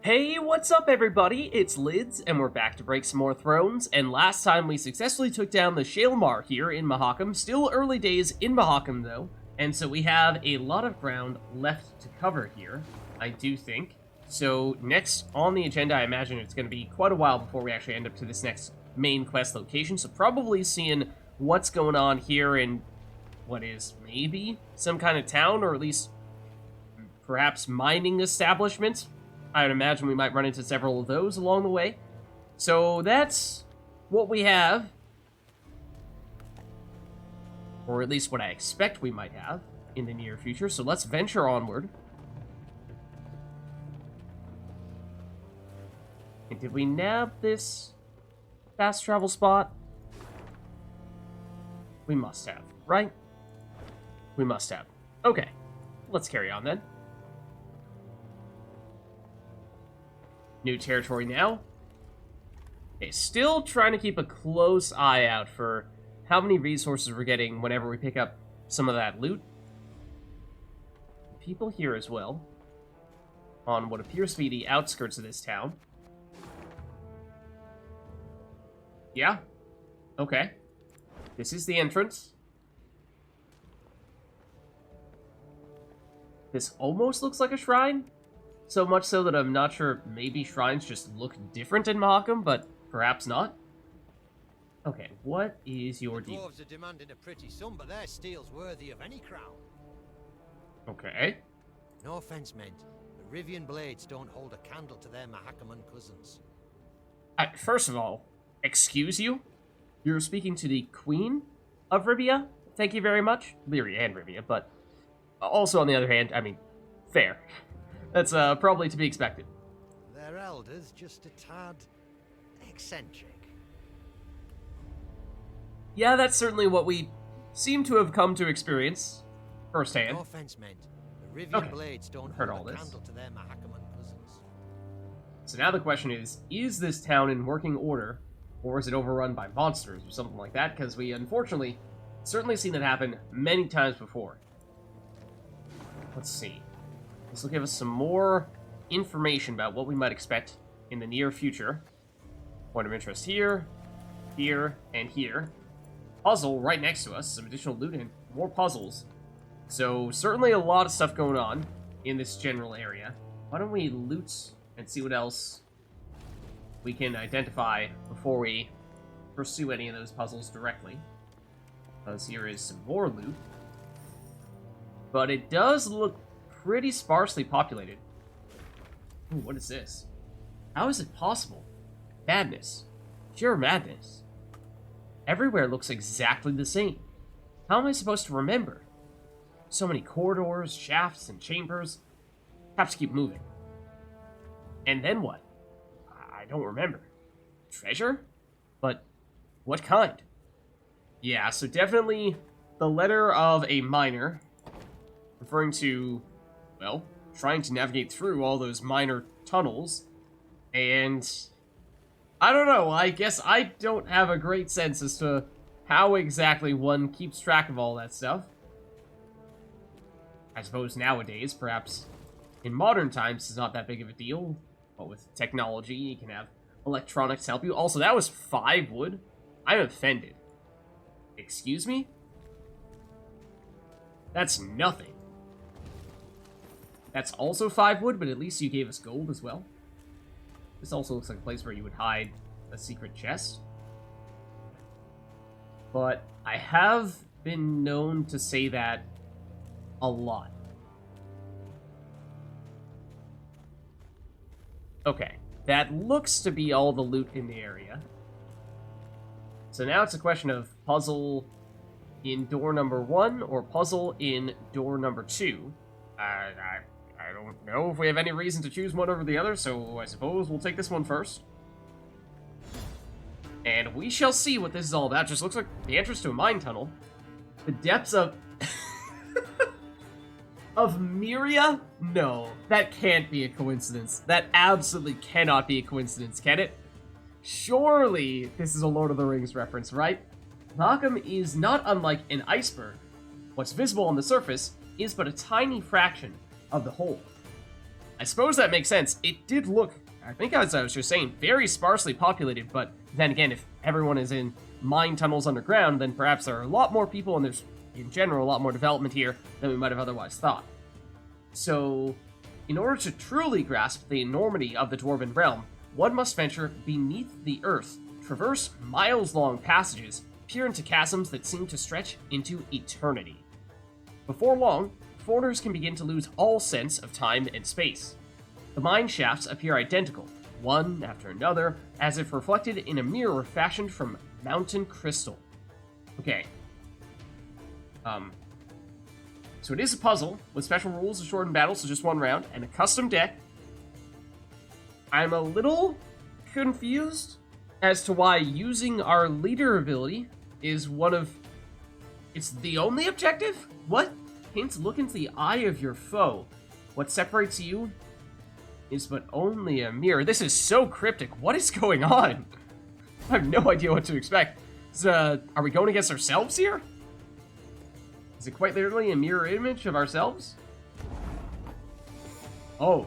Hey, what's up everybody? It's Lyds, and we're back to break some more thrones, and last time we successfully took down the Shaelmar here in Mahakam. Still early days in Mahakam though, and so we have a lot of ground left to cover here, I do think. So next on the agenda, I imagine it's going to be quite a while before we actually end up to this next main quest location, so probably seeing what's going on here in what is maybe some kind of town, or at least perhaps mining establishment. I would imagine we might run into several of those along the way. So that's what we have. Or at least what I expect we might have in the near future. So let's venture onward. And did we nab this fast travel spot? We must have, right? We must have. Okay, let's carry on then. New territory now. Okay, still trying to keep a close eye out for how many resources we're getting whenever we pick up some of that loot. People here as well, on what appears to be the outskirts of this town. Yeah, okay. This is the entrance. This almost looks like a shrine. So much so that I'm not sure, maybe shrines just look different in Mahakam, but perhaps not. Okay, what is your deal? Dwarves are demanding a pretty sum, but their steel's worthy of any crown. Okay. No offense meant, but Rivian blades don't hold a candle to their Mahakaman cousins. First of all, excuse you? You're speaking to the Queen of Rivia? Thank you very much. Lyria and Rivia, but also on the other hand, I mean, fair. That's probably to be expected. Their elders just a tad eccentric. Yeah, that's certainly what we seem to have come to experience firsthand. No offense meant, the Rivian blades don't hold a candle to their Mahakaman cousins. So now the question is this town in working order, or is it overrun by monsters or something like that? Because we unfortunately certainly seen it happen many times before. Let's see. This will give us some more information about what we might expect in the near future. Point of interest here, here, and here. Puzzle right next to us, some additional loot and more puzzles. So certainly a lot of stuff going on in this general area. Why don't we loot and see what else we can identify before we pursue any of those puzzles directly. Because here is some more loot. But it does look pretty sparsely populated. Ooh, what is this? How is it possible? Madness. Pure madness. Everywhere looks exactly the same. How am I supposed to remember? So many corridors, shafts, and chambers. Have to keep moving. And then what? I don't remember. Treasure? But what kind? Yeah, so definitely the letter of a miner, referring to, well, trying to navigate through all those minor tunnels, and I don't know, I guess I don't have a great sense as to how exactly one keeps track of all that stuff. I suppose nowadays, perhaps in modern times, it's not that big of a deal, but with technology, you can have electronics help you. Also, that was 5 wood. I'm offended. Excuse me? That's nothing. That's also 5 wood, but at least you gave us gold as well. This also looks like a place where you would hide a secret chest. But I have been known to say that a lot. Okay, that looks to be all the loot in the area. So now it's a question of puzzle in door number 1 or puzzle in door number 2. I don't know if we have any reason to choose one over the other, so I suppose we'll take this one first. And we shall see what this is all about. Just looks like the entrance to a mine tunnel. The depths of... of Myria? No, that can't be a coincidence. That absolutely cannot be a coincidence, can it? Surely this is a Lord of the Rings reference, right? Mahakam is not unlike an iceberg. What's visible on the surface is but a tiny fraction of the whole. I suppose that makes sense. It did look, I think as I was just saying, very sparsely populated, but then again, if everyone is in mine tunnels underground, then perhaps there are a lot more people and there's, in general, a lot more development here than we might have otherwise thought. So, in order to truly grasp the enormity of the Dwarven realm, one must venture beneath the earth, traverse miles-long passages, peer into chasms that seem to stretch into eternity. Before long, foreigners can begin to lose all sense of time and space. The mine shafts appear identical, one after another, as if reflected in a mirror fashioned from mountain crystal. Okay. So it is a puzzle, with special rules to shorten battles to just one round, and a custom deck. I'm a little confused as to why using our leader ability is one of... It's the only objective? What? Hint, look into the eye of your foe. What separates you is but only a mirror. This is so cryptic. What is going on? I have no idea what to expect. Are we going against ourselves here? Is it quite literally a mirror image of ourselves? Oh.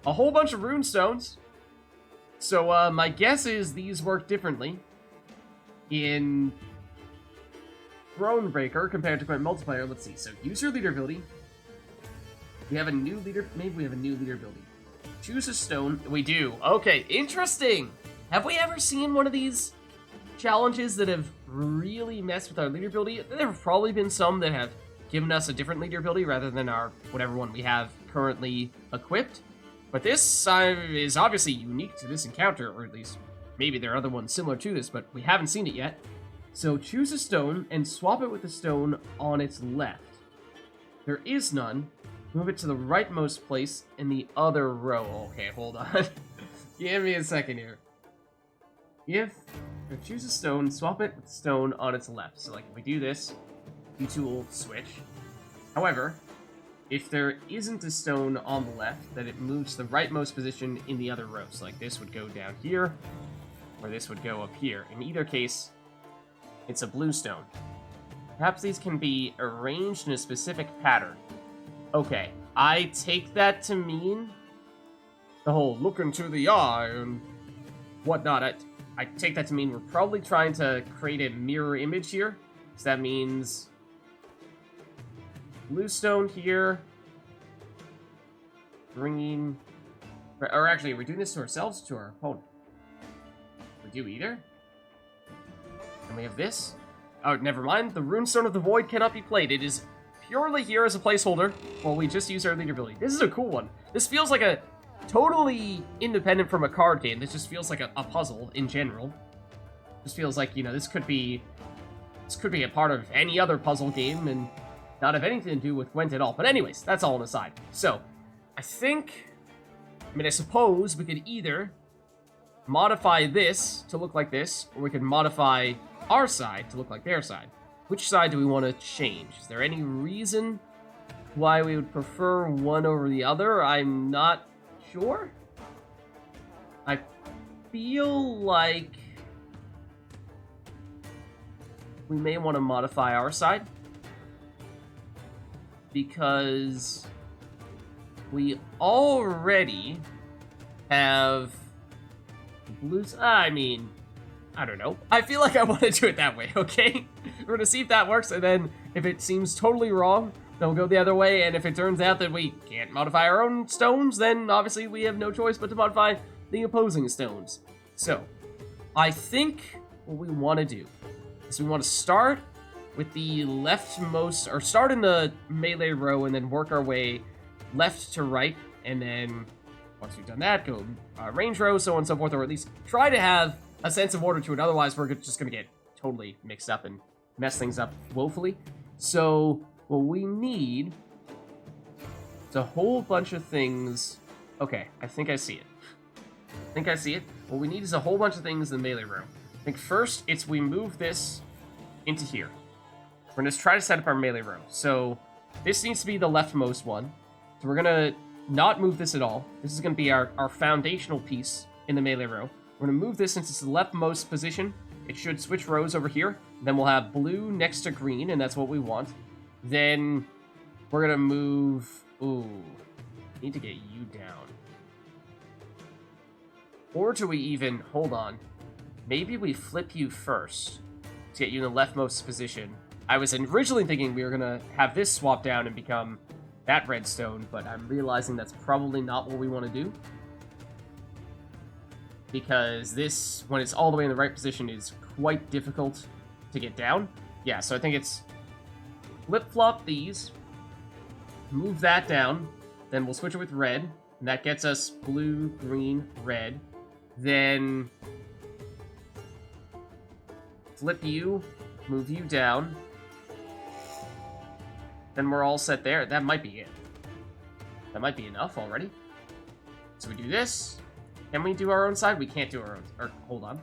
A whole bunch of rune stones. So, my guess is these work differently in Thronebreaker compared to Gwent multiplayer. Let's see. So, use your leader ability. We have a new leader. Maybe we have a new leader ability. Choose a stone. We do. Okay, interesting. Have we ever seen one of these challenges that have really messed with our leader ability? There have probably been some that have given us a different leader ability rather than our whatever one we have currently equipped. But this is obviously unique to this encounter, or at least maybe there are other ones similar to this, but we haven't seen it yet. So choose a stone and swap it with the stone on its left. There is none. Move it to the rightmost place in the other row. Okay, hold on. Give me a second here. Choose a stone, swap it with the stone on its left. So, like, if we do this, you two will switch. However, if there isn't a stone on the left, then it moves to the rightmost position in the other row. So, like, this would go down here, or this would go up here. In either case, it's a blue stone. Perhaps these can be arranged in a specific pattern. Okay, I take that to mean the whole look into the eye and whatnot. I take that to mean we're probably trying to create a mirror image here. So that means blue stone here, green, or actually, are we doing this to ourselves or to our opponent? We do either. And we have this. Oh, never mind. The Runestone of the Void cannot be played. It is purely here as a placeholder while we just use our leader ability. This is a cool one. This feels like a totally independent from a card game. This just feels like a puzzle in general. Just feels like, you know, this could be a part of any other puzzle game and not have anything to do with Gwent at all. But anyways, that's all on the side. So, I suppose we could either modify this to look like this, or we could modify our side to look like their side. Which side do we want to change? Is there any reason why we would prefer one over the other? I'm not sure. I feel like we may want to modify our side because we already have blues. I mean, I don't know. I feel like I want to do it that way, okay? We're going to see if that works, and then if it seems totally wrong, then we'll go the other way, and if it turns out that we can't modify our own stones, then obviously we have no choice but to modify the opposing stones. So, I think what we want to do is we want to start with the leftmost, or start in the melee row and then work our way left to right, and then once we've done that, go range row, so on and so forth, or at least try to have a sense of order to it. Otherwise, we're just going to get totally mixed up and mess things up woefully. So what we need is a whole bunch of things. Okay, I think I see it. What we need is a whole bunch of things in the melee row. I think first, we move this into here. We're going to try to set up our melee row. So this needs to be the leftmost one. So we're going to not move this at all. This is going to be our foundational piece in the melee row. We're going to move this into the leftmost position. It should switch rows over here. Then we'll have blue next to green, and that's what we want. Then we're going to move Ooh. Need to get you down. Or do we even... Hold on. Maybe we flip you first to get you in the leftmost position. I was originally thinking we were going to have this swap down and become that redstone, but I'm realizing that's probably not what we want to do. Because this, when it's all the way in the right position, is quite difficult to get down. Yeah, so I think it's flip-flop these, move that down, then we'll switch it with red, and that gets us blue, green, red. Then flip you, move you down. Then we're all set there. That might be it. That might be enough already. So we do this. Can we do our own side? We can't do our own... Or, hold on.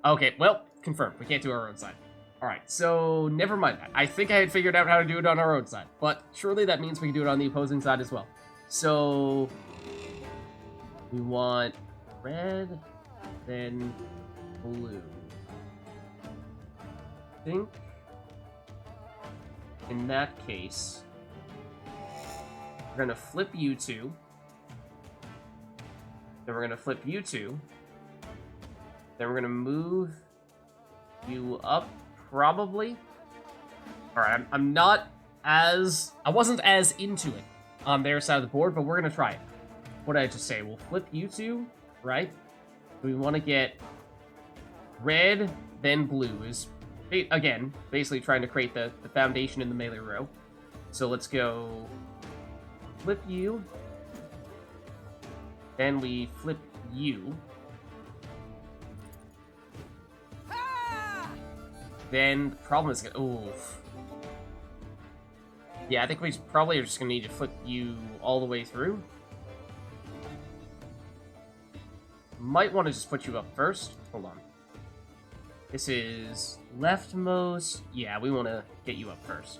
Okay, well, confirmed. We can't do our own side. Alright, so never mind that. I think I had figured out how to do it on our own side. But surely that means we can do it on the opposing side as well. So we want red, then blue. I think in that case, we're going to flip you two. Then we're going to flip you two. Then we're going to move you up, probably. Alright, I'm not as... I wasn't as into it on their side of the board, but we're going to try it. What did I just say? We'll flip you two, right? We want to get red, then blue is... Again, basically trying to create the foundation in the melee row. So let's go flip you. Then we flip you. Then the problem is... Oof. Yeah, I think we probably are just going to need to flip you all the way through. Might want to just put you up first. Hold on. This is leftmost. Yeah, we want to get you up first.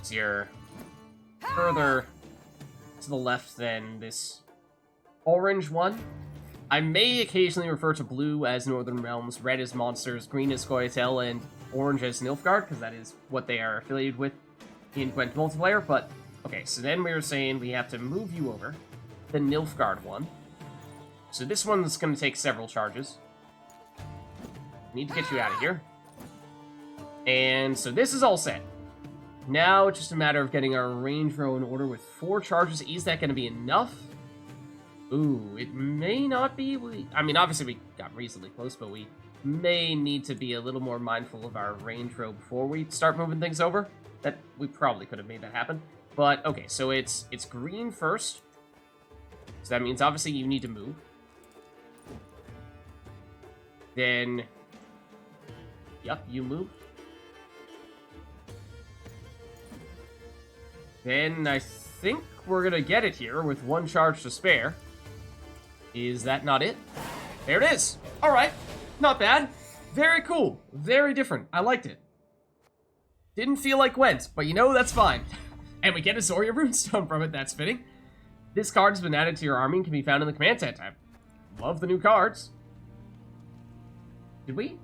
So you're further to the left than this orange one. I may occasionally refer to blue as Northern Realms, red as Monsters, green as Scoia'tael, and orange as Nilfgaard, because that is what they are affiliated with in Gwent multiplayer. But, okay, so then we were saying we have to move you over, the Nilfgaard one. So this one's going to take several charges. Need to get you out of here. And so this is all set. Now it's just a matter of getting our range row in order with 4 charges. Is that going to be enough? Ooh, it may not be. I mean, obviously we got reasonably close, but we may need to be a little more mindful of our range row before we start moving things over. That we probably could have made that happen. But, okay, so it's green first. So that means obviously you need to move. Then... Yep, you move. Then I think we're gonna get it here with 1 charge to spare. Is that not it? There it is! Alright, not bad. Very cool. Very different. I liked it. Didn't feel like Gwent, but you know, that's fine. And we get a Zoria runestone from it, that's fitting. This card has been added to your army and can be found in the command tab tab. Love the new cards. Did we?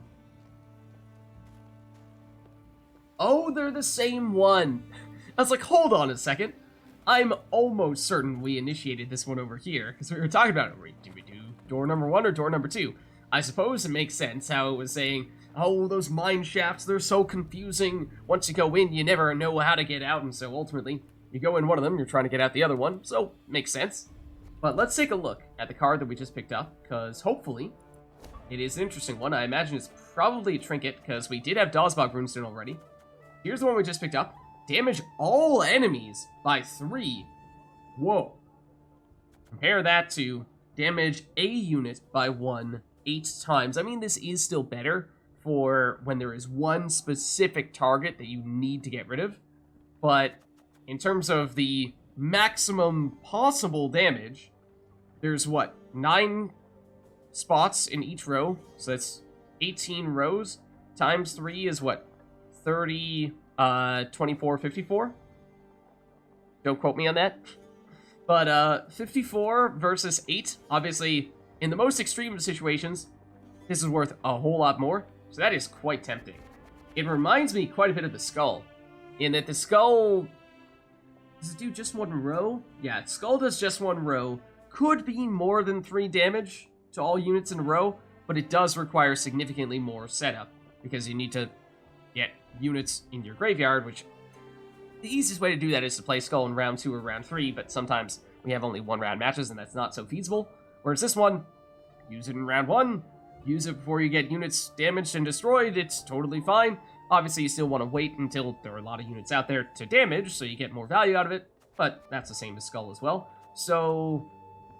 Oh, they're the same one. I was like, hold on a second. I'm almost certain we initiated this one over here, because we were talking about it. Do we do door number 1 or door number 2? I suppose it makes sense how it was saying, oh, those mine shafts, they're so confusing. Once you go in, you never know how to get out, and so ultimately, you go in one of them, you're trying to get out the other one, so makes sense. But let's take a look at the card that we just picked up, because hopefully, it is an interesting one. I imagine it's probably a trinket, because we did have Dawsbog runestone already. Here's the one we just picked up. Damage all enemies by 3. Whoa. Compare that to damage a unit by 1 8 times. I mean, this is still better for when there is one specific target that you need to get rid of. But in terms of the maximum possible damage, there's what? 9 spots in each row. So that's 18 rows. Times 3 is what? 30, 24, 54? Don't quote me on that. But 54 versus 8, obviously, in the most extreme of situations, this is worth a whole lot more. So that is quite tempting. It reminds me quite a bit of the Skull, in that the Skull Does it do just 1 row? Yeah, Skull does just 1 row. Could be more than 3 damage to all units in a row, but it does require significantly more setup, because you need to get units in your graveyard, which the easiest way to do that is to play Skull in round 2 or round 3, but sometimes we have only 1-round matches, and that's not so feasible. Whereas this one, use it in round 1, use it before you get units damaged and destroyed, it's totally fine. Obviously, you still want to wait until there are a lot of units out there to damage, so you get more value out of it, but that's the same as Skull as well. So,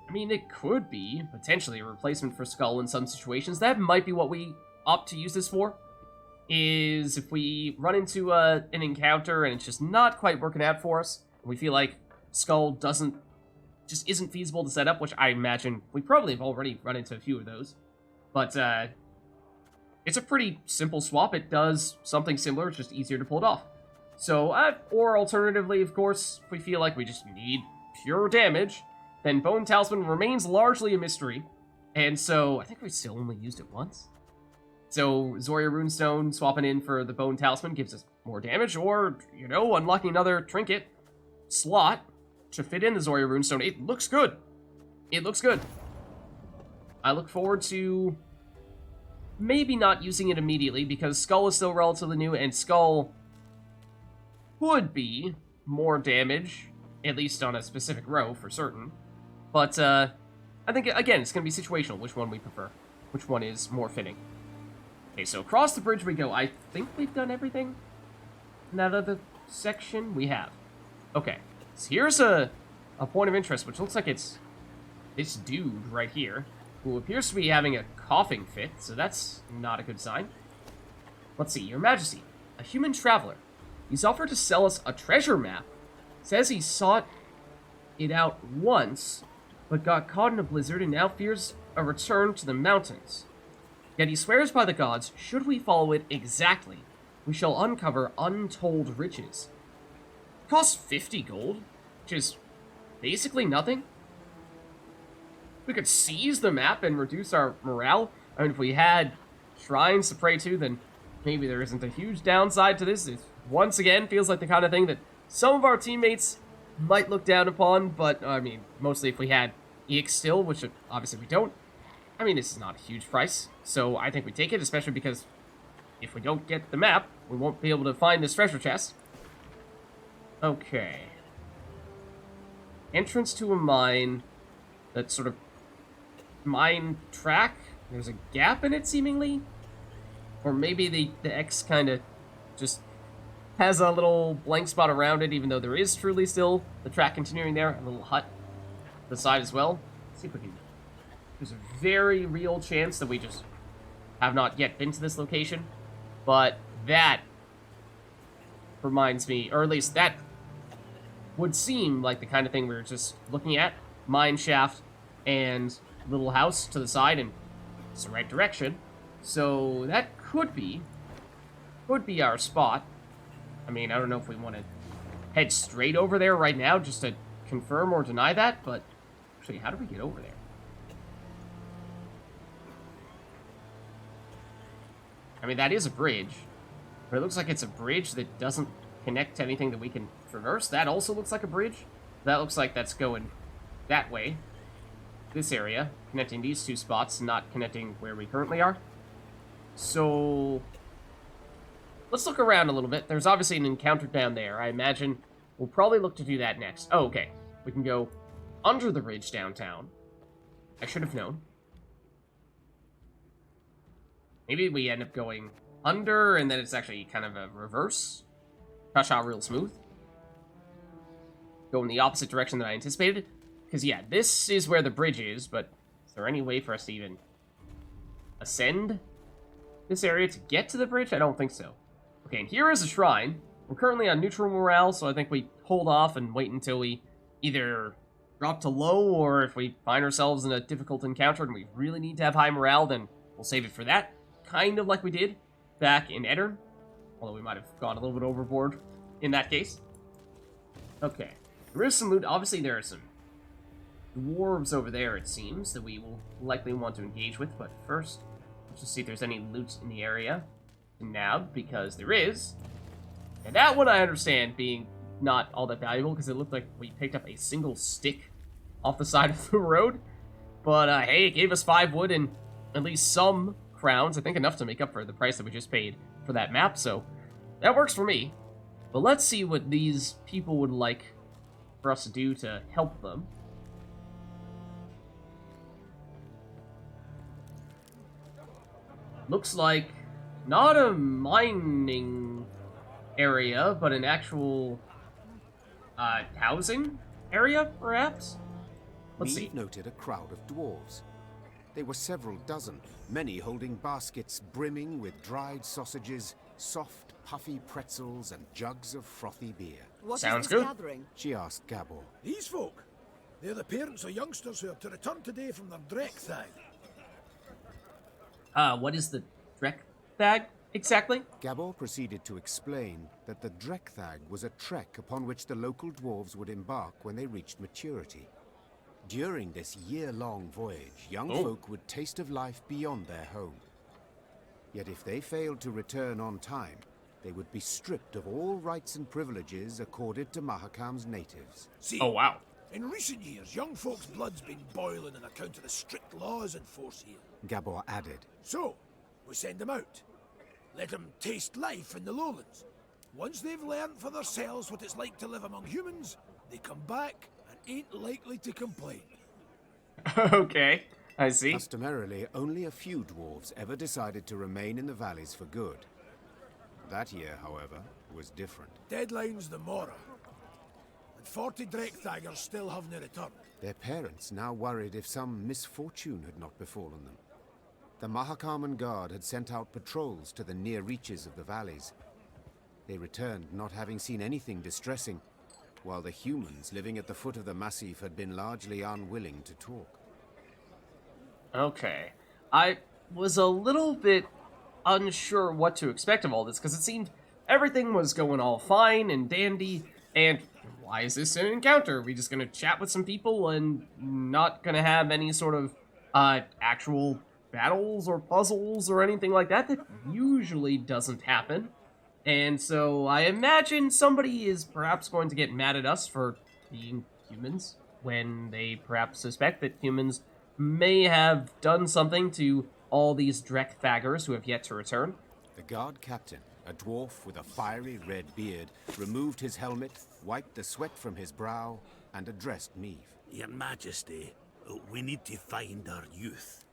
I mean, it could be potentially a replacement for Skull in some situations. That might be what we opt to use this for, is if we run into an encounter and it's just not quite working out for us, and we feel like Skull just isn't feasible to set up, which I imagine we probably have already run into a few of those. But, it's a pretty simple swap. It does something similar, it's just easier to pull it off. So, or alternatively, of course, if we feel like we just need pure damage, then Bone Talisman remains largely a mystery. And so, I think we still only used it once. So, Zoria Runestone swapping in for the Bone Talisman gives us more damage, or, you know, unlocking another trinket slot to fit in the Zoria Runestone. It looks good. It looks good. I look forward to maybe not using it immediately, because Skull is still relatively new, and Skull would be more damage, at least on a specific row, for certain. But, I think, again, it's going to be situational, which one we prefer. Which one is more fitting. Okay, so across the bridge we go. I think we've done everything in that other section. We have. Okay, so here's a point of interest, which looks like it's this dude right here, who appears to be having a coughing fit, so that's not a good sign. Let's see, Your Majesty, a human traveler. He's offered to sell us a treasure map. Says he sought it out once, but got caught in a blizzard and now fears a return to the mountains. Yet he swears by the gods, should we follow it exactly, we shall uncover untold riches. It costs 50 gold, which is basically nothing. We could seize the map and reduce our morale. I mean, if we had shrines to pray to, then maybe there isn't a huge downside to this. It once again feels like the kind of thing that some of our teammates might look down upon, but, I mean, mostly if we had EX still, which obviously we don't. I mean, this is not a huge price, so I think we take it, especially because if we don't get the map, we won't be able to find this treasure chest. Okay. Entrance to a mine that's sort of mine track. There's a gap in it, seemingly. Or maybe the X kind of just has a little blank spot around it, even though there is truly still the track continuing there. A little hut to the side as well. Let's see if we can... There's a very real chance that we just have not yet been to this location. But that reminds me, or at least that would seem like the kind of thing we were just looking at. Mine shaft and little house to the side, and it's the right direction. So that could be our spot. I mean, I don't know if we want to head straight over there right now just to confirm or deny that, but actually, how do we get over there? I mean, that is a bridge, but it looks like it's a bridge that doesn't connect to anything that we can traverse. That also looks like a bridge. That looks like that's going that way. This area, connecting these two spots, not connecting where we currently are. So, let's look around a little bit. There's obviously an encounter down there. I imagine we'll probably look to do that next. Oh, okay. We can go under the bridge downtown. I should have known. Maybe we end up going under, and then it's actually kind of a reverse. Cha-cha real smooth. Go in the opposite direction than I anticipated. Because, yeah, this is where the bridge is, but is there any way for us to even ascend this area to get to the bridge? I don't think so. Okay, and here is a shrine. We're currently on neutral morale, so I think we hold off and wait until we either drop to low, or if we find ourselves in a difficult encounter and we really need to have high morale, then we'll save it for that. Kind of like we did back in Eddern. Although we might have gone a little bit overboard in that case. Okay. There is some loot. Obviously, there are some dwarves over there, it seems, that we will likely want to engage with. But first, let's just see if there's any loot in the area to nab, because there is. And that one I understand being not all that valuable, because it looked like we picked up a single stick off the side of the road. But, hey, it gave us 5 wood and at least some crowns. I think enough to make up for the price that we just paid for that map, so that works for me. But let's see what these people would like for us to do to help them. Looks like not a mining area, but an actual housing area, perhaps? Let's see. Meve noted a crowd of dwarves. They were several dozen, many holding baskets brimming with dried sausages, soft, puffy pretzels, and jugs of frothy beer. What Sounds is this good. gathering? She asked Gabor. These folk, they're the parents of youngsters who are to return today from their Dreckthag. What is the Dreckthag exactly? Gabor proceeded to explain that the Dreckthag was a trek upon which the local dwarves would embark when they reached maturity. During this year-long voyage, young folk would taste of life beyond their home. Yet if they failed to return on time, they would be stripped of all rights and privileges accorded to Mahakam's natives. See, Oh, wow. in recent years, young folks' blood's been boiling on account of the strict laws in force here. Gabor added. So, we send them out. Let them taste life in the lowlands. Once they've learned for themselves what it's like to live among humans, they come back and ain't likely to complain. Okay, I see. Customarily, only a few dwarves ever decided to remain in the valleys for good. That year, however, was different. Deadline's the morrow. And 40 Dreckthagers still haven't returned. Their parents now worried if some misfortune had not befallen them. The Mahakaman Guard had sent out patrols to the near reaches of the valleys. They returned not having seen anything distressing, while the humans living at the foot of the massif had been largely unwilling to talk. Okay. I was a little bit unsure what to expect of all this, because it seemed everything was going all fine and dandy, and why is this an encounter? Are we just gonna chat with some people and not gonna have any sort of actual battles or puzzles or anything like that? That usually doesn't happen. And so I imagine somebody is perhaps going to get mad at us for being humans, when they perhaps suspect that humans may have done something to all these Dreckthagers who have yet to return. The guard captain, a dwarf with a fiery red beard, removed his helmet, wiped the sweat from his brow, and addressed Meve. Your Majesty, we need to find our youth.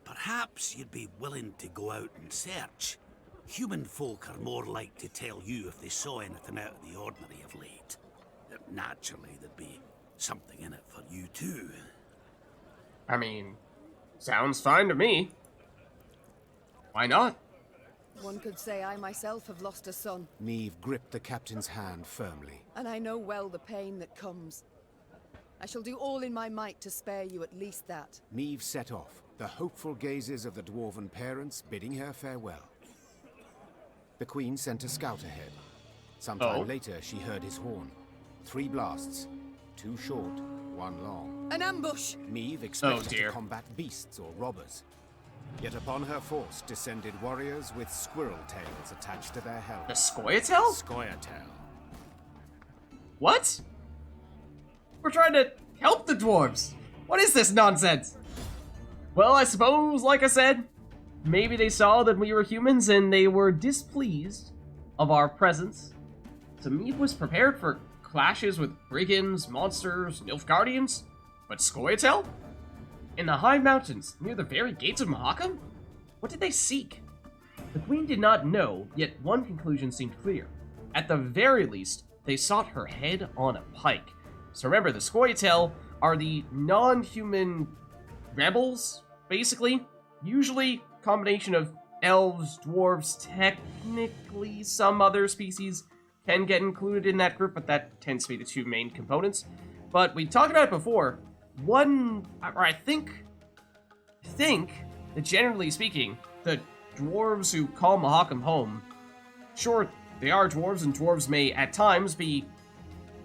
Perhaps you'd be willing to go out and search. Human folk are more like to tell you if they saw anything out of the ordinary of late. Naturally, there'd be something in it for you too. I mean, sounds fine to me. Why not? One could say I myself have lost a son, Meve gripped the captain's hand firmly. and I know well the pain that comes. I shall do all in my might to spare you at least that. Meve set off, the hopeful gazes of the dwarven parents bidding her farewell. The queen sent a scout ahead. Sometime later, she heard his horn. 3 blasts, 2 short, 1 long. An ambush! Meve expected dear. to combat beasts or robbers. Yet upon her force descended warriors with squirrel tails attached to their The helmets. Scoia'tael? Scoia'tael. What? We're trying to help the dwarves. What is this nonsense? Well, I suppose, like I said, maybe they saw that we were humans and they were displeased of our presence. So Meve was prepared for clashes with brigands, monsters, Nilfgaardians. But Scoia'tael? In the high mountains, near the very gates of Mahakam? What did they seek? The queen did not know, yet one conclusion seemed clear. At the very least, they sought her head on a pike. So remember, the Scoia'tael are the non-human rebels, basically. Usually combination of elves, dwarves, technically some other species can get included in that group, but that tends to be the 2 main components. But we talked about it before. I think that generally speaking, the dwarves who call Mahakam home, sure, they are dwarves, and dwarves may at times be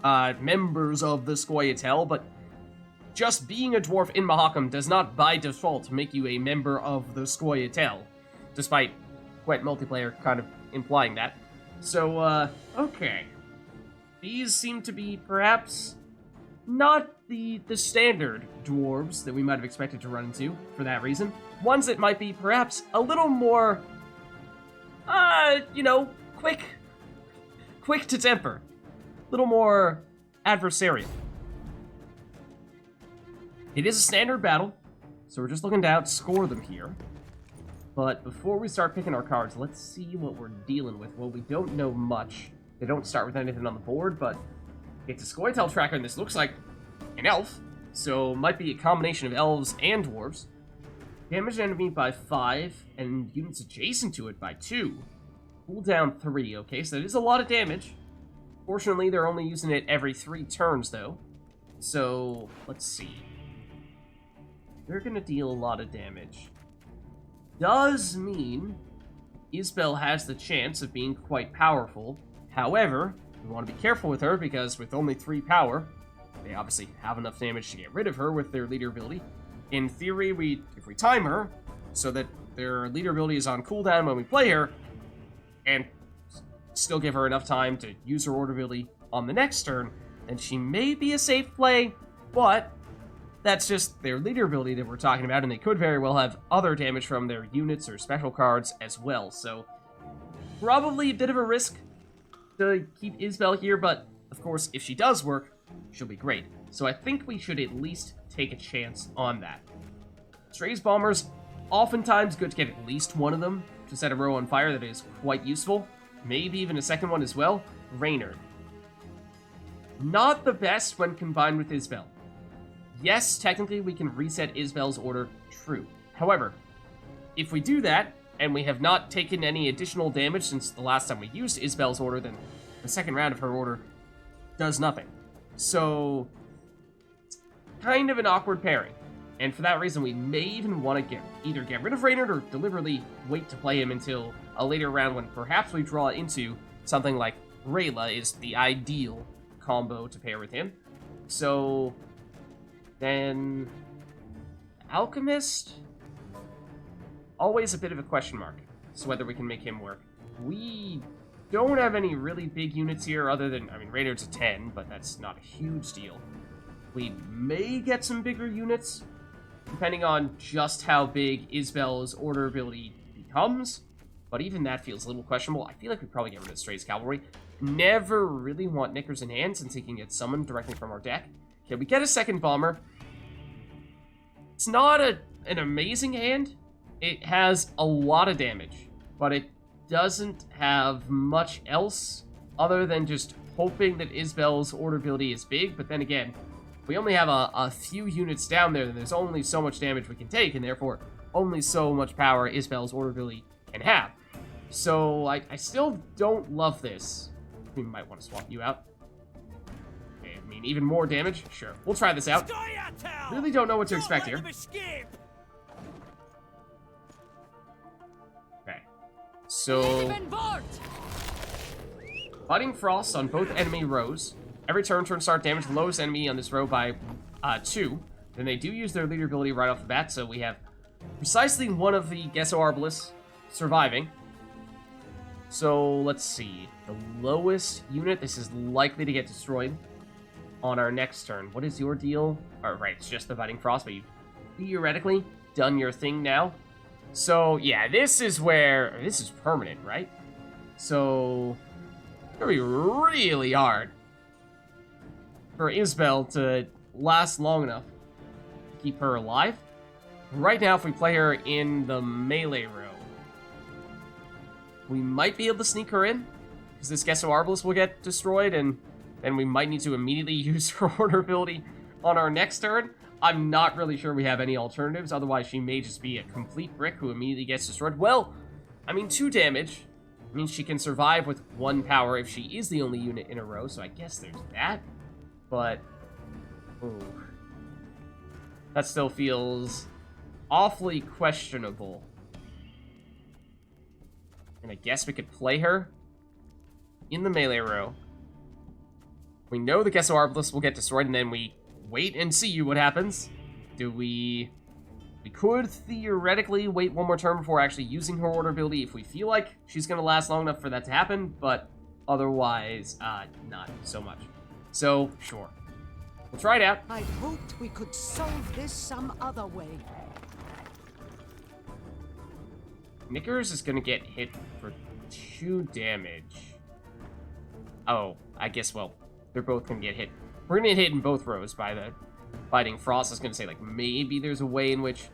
members of the Scoia'tael, but just being a dwarf in Mahakam does not by default make you a member of the Scoia'tael, despite Gwent multiplayer kind of implying that. So, okay. these seem to be perhaps not the standard dwarves that we might have expected to run into for that reason. Ones that might be perhaps a little more, quick to temper. A little more adversarial. It is a standard battle, so we're just looking to outscore them here. But before we start picking our cards, let's see what we're dealing with. Well, we don't know much. They don't start with anything on the board, but it's a Scoia'tael tracker, and this looks like an elf, so might be a combination of elves and dwarves. Damage an enemy by 5, and units adjacent to it by 2. Cooldown 3, okay, so that is a lot of damage. Fortunately, they're only using it every 3 turns, though. So, let's see. They're gonna deal a lot of damage. Does mean Isbel has the chance of being quite powerful. However, we want to be careful with her, because with only 3 power, they obviously have enough damage to get rid of her with their leader ability. In theory, if we time her so that their leader ability is on cooldown when we play her, and still give her enough time to use her order ability on the next turn, then she may be a safe play, but that's just their leader ability that we're talking about, and they could very well have other damage from their units or special cards as well, so probably a bit of a risk to keep Isbel here, but of course, if she does work, she'll be great. So I think we should at least take a chance on that. Strays Bombers, oftentimes good to get at least one of them to set a row on fire. That is quite useful. Maybe even a second one as well. Reynard. Not the best when combined with Isbel. Yes, technically we can reset Isbel's order, true. However, if we do that, and we have not taken any additional damage since the last time we used Isbel's order, then the second round of her order does nothing. So, it's kind of an awkward pairing. And for that reason, we may even want to either get rid of Reynard or deliberately wait to play him until a later round when perhaps we draw into something like Rayla is the ideal combo to pair with him. So, then Alchemist? Always a bit of a question mark, so whether we can make him work. We don't have any really big units here other than, Reynard's a 10, but that's not a huge deal. We may get some bigger units, depending on just how big Isbel's order ability becomes, but even that feels a little questionable. I feel like we'd probably get rid of Stray's Cavalry. Never really want Knickers in hand since he can get summoned directly from our deck. Okay, we get a second Bomber. It's not an amazing hand. It has a lot of damage, but it doesn't have much else other than just hoping that Isbel's order ability is big, but then again, we only have a few units down there, then there's only so much damage we can take, and therefore only so much power Isbel's order ability can have. So I still don't love this. We might want to swap you out. Okay, even more damage? Sure. We'll try this out. Really don't know what to expect here. Okay. So, Budding Frost on both enemy rows. Every turn start damage the lowest enemy on this row by 2. Then they do use their leader ability right off the bat, so we have precisely one of the Gesso Arbalists surviving. So, let's see. The lowest unit, this is likely to get destroyed on our next turn. What is your deal? Alright, it's just the Budding Frost, but you've theoretically done your thing now. So, yeah, this is permanent, right? So, it's gonna be really hard for Isbel to last long enough to keep her alive. Right now, if we play her in the melee row, we might be able to sneak her in, because this Gesso Arbalist will get destroyed, and then we might need to immediately use her order ability on our next turn. I'm not really sure we have any alternatives, otherwise she may just be a complete brick who immediately gets destroyed. Well, 2 damage means she can survive with 1 power if she is the only unit in a row, so I guess there's that. But, ooh, that still feels awfully questionable. And I guess we could play her in the melee row. We know the Gesso Arbalist will get destroyed, and then we wait and see what happens. We could theoretically wait 1 more turn before actually using her order ability if we feel like she's going to last long enough for that to happen, but Otherwise, not so much. So, sure. We'll try it out. I'd hoped we could solve this some other way. Knickers is gonna get hit for 2 damage. Oh, I guess, well, they're both gonna get hit. We're gonna get hit in both rows by the Biting Frost. I was gonna say, like, maybe there's a way in which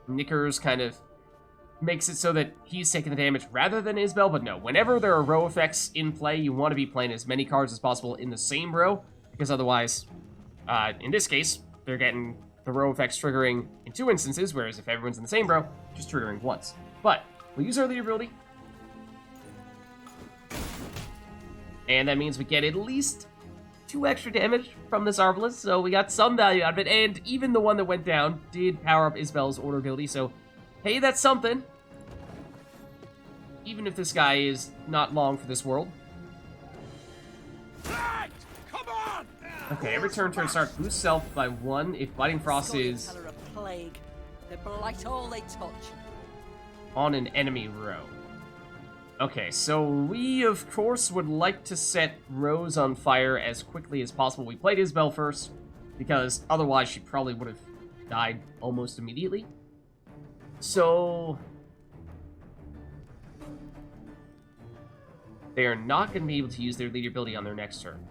Knickers kind of makes it so that he's taking the damage rather than Isbell, but no. Whenever there are row effects in play, you want to be playing as many cards as possible in the same row, because otherwise, in this case, they're getting the row effects triggering in 2 instances, whereas if everyone's in the same row, just triggering once. But we'll use our lead ability, and that means we get at least 2 extra damage from this Arbalest, so we got some value out of it, and even the one that went down did power up Isbell's order ability, so hey, that's something. Even if this guy is not long for this world. Right! Come on! Okay, every turn start boost self by 1 if Biting Frost is Color of plague. They blight all they touch. on an enemy row. Okay, so we, of course, would like to set Rose on fire as quickly as possible. We played Isbell first, because otherwise she probably would have died almost immediately. So they are not going to be able to use their leader ability on their next turn.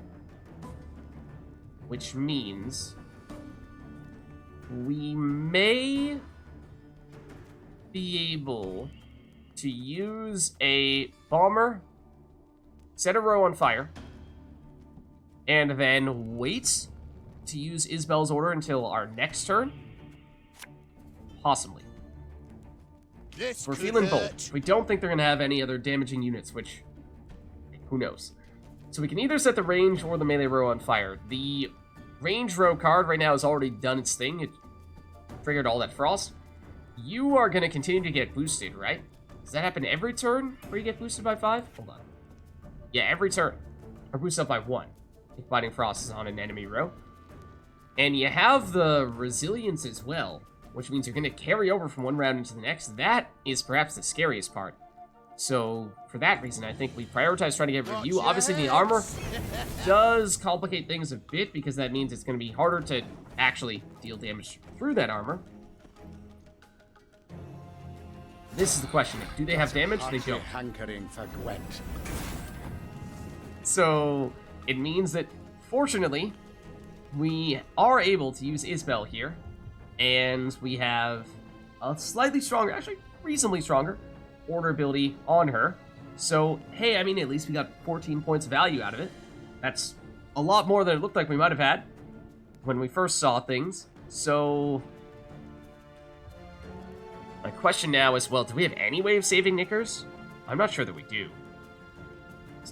Which means we may be able to use a bomber, set a row on fire, and then wait to use Isbell's order until our next turn? Possibly. We're feeling bold. We don't think they're going to have any other damaging units, which, who knows. So we can either set the range or the melee row on fire. The range row card right now has already done its thing. It triggered all that frost. You are going to continue to get boosted, right? Does that happen every turn where you get boosted by 5? Hold on. Yeah, every turn. Or boost up by 1 if Biting Frost is on an enemy row. And you have the resilience as well, which means you're going to carry over from one round into the next. That is perhaps the scariest part. So, for that reason, I think we prioritize trying to get review. Obviously, the armor does complicate things a bit, because that means it's going to be harder to actually deal damage through that armor. This is the question. Do they have damage? They don't. Hankering for Gwent. So, it means that, fortunately, we are able to use Isbell here. And we have a slightly stronger, actually reasonably stronger, order ability on her. So, hey, I mean, at least we got 14 points of value out of it. That's a lot more than it looked like we might have had when we first saw things. So, my question now is, well, do we have any way of saving Knickers? I'm not sure that we do.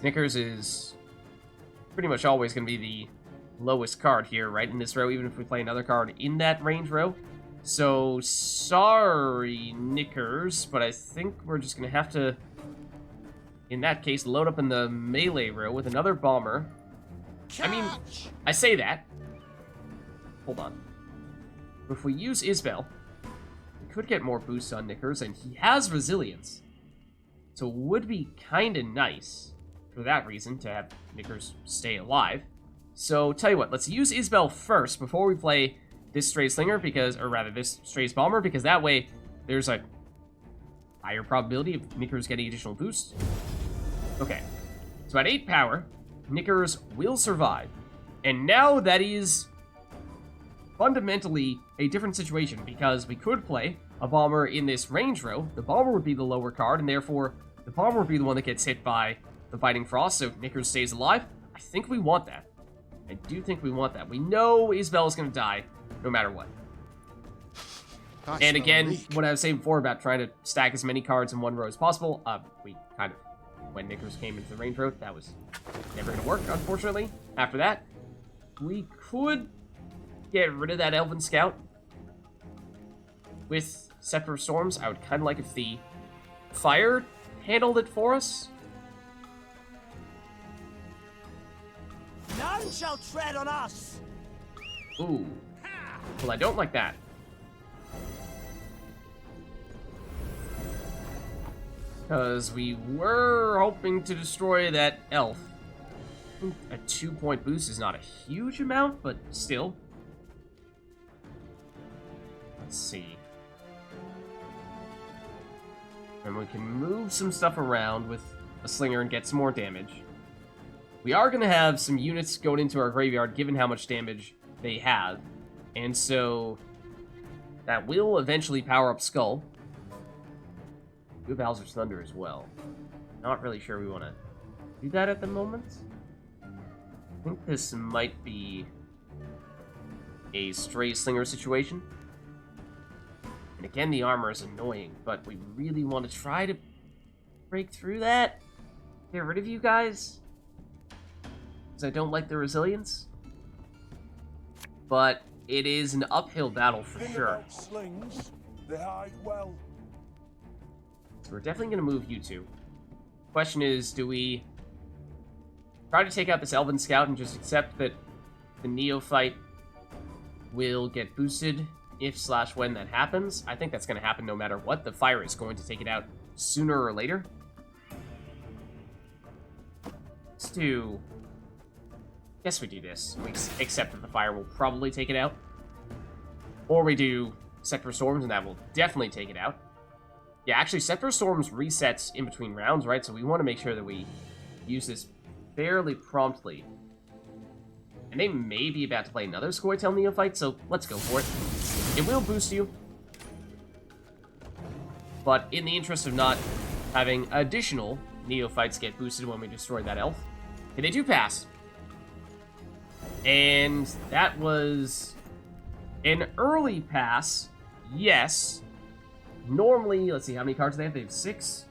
Knickers is pretty much always going to be the lowest card here, right, in this row, even if we play another card in that range row. So, sorry, Knickers, but I think we're just going to have to, in that case, load up in the melee row with another bomber. I mean, I say that. Hold on. If we use Isbell, we could get more boosts on Knickers, and he has resilience. So it would be kind of nice, for that reason, to have Knickers stay alive. So, tell you what, let's use Isbell first before we play this Stray Slinger, because, or rather, this Stray's Bomber, because that way there's a higher probability of Knickers getting additional boosts. Okay, so at 8 power, Knickers will survive. And now that is fundamentally a different situation, because we could play a Bomber in this range row. The Bomber would be the lower card, and therefore the Bomber would be the one that gets hit by the Biting Frost, so Knickers stays alive. I think we want that. I do think we want that. We know Isbell is going to die, no matter what. And again, what I was saying before about trying to stack as many cards in one row as possible, we kind of, when Knickers came into the range row, that was never going to work, unfortunately. After that, we could get rid of that Elven Scout with Scepter of Storms. I would kind of like if the Fire handled it for us. None shall tread on us. Ooh. Well, I don't like that. Because we were hoping to destroy that elf A 2-point boost is not a huge amount, but still. Let's see. And we can move some stuff around with a slinger and get some more damage. We are going to have some units going into our graveyard, given how much damage they have. And so that will eventually power up Skull. We have Bowser's Thunder as well. Not really sure we want to do that at the moment. I think this might be a stray slinger situation. And again, the armor is annoying, but we really want to try to break through that. Get rid of you guys. Because I don't like the resilience. But it is an uphill battle for sure. Slings, they hide well. So we're definitely going to move you two. Question is, do we try to take out this Elven Scout and just accept that the Neophyte will get boosted if/when that happens? I think that's going to happen no matter what. The fire is going to take it out sooner or later. Let's do... Guess we do this. We accept that the fire will probably take it out. Or we do Scepter Storms, and that will definitely take it out. Yeah, actually, Scepter Storms resets in between rounds, right? So we want to make sure that we use this fairly promptly. And they may be about to play another Scoia'tael Neophyte, so let's go for it. It will boost you. But in the interest of not having additional Neophytes get boosted when we destroy that elf. Okay, they do pass. And that was an early pass, yes. Normally, let's see, how many cards do they have? They have 6.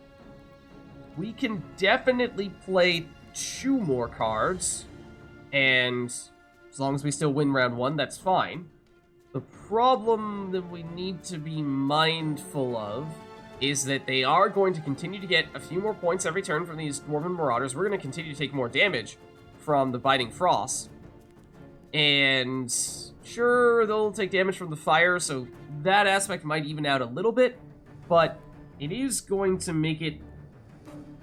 We can definitely play 2 more cards. And as long as we still win round 1, that's fine. The problem that we need to be mindful of is that they are going to continue to get a few more points every turn from these Dwarven Marauders. We're going to continue to take more damage from the Biting Frost. And sure, they'll take damage from the fire, so that aspect might even out a little bit, but it is going to make it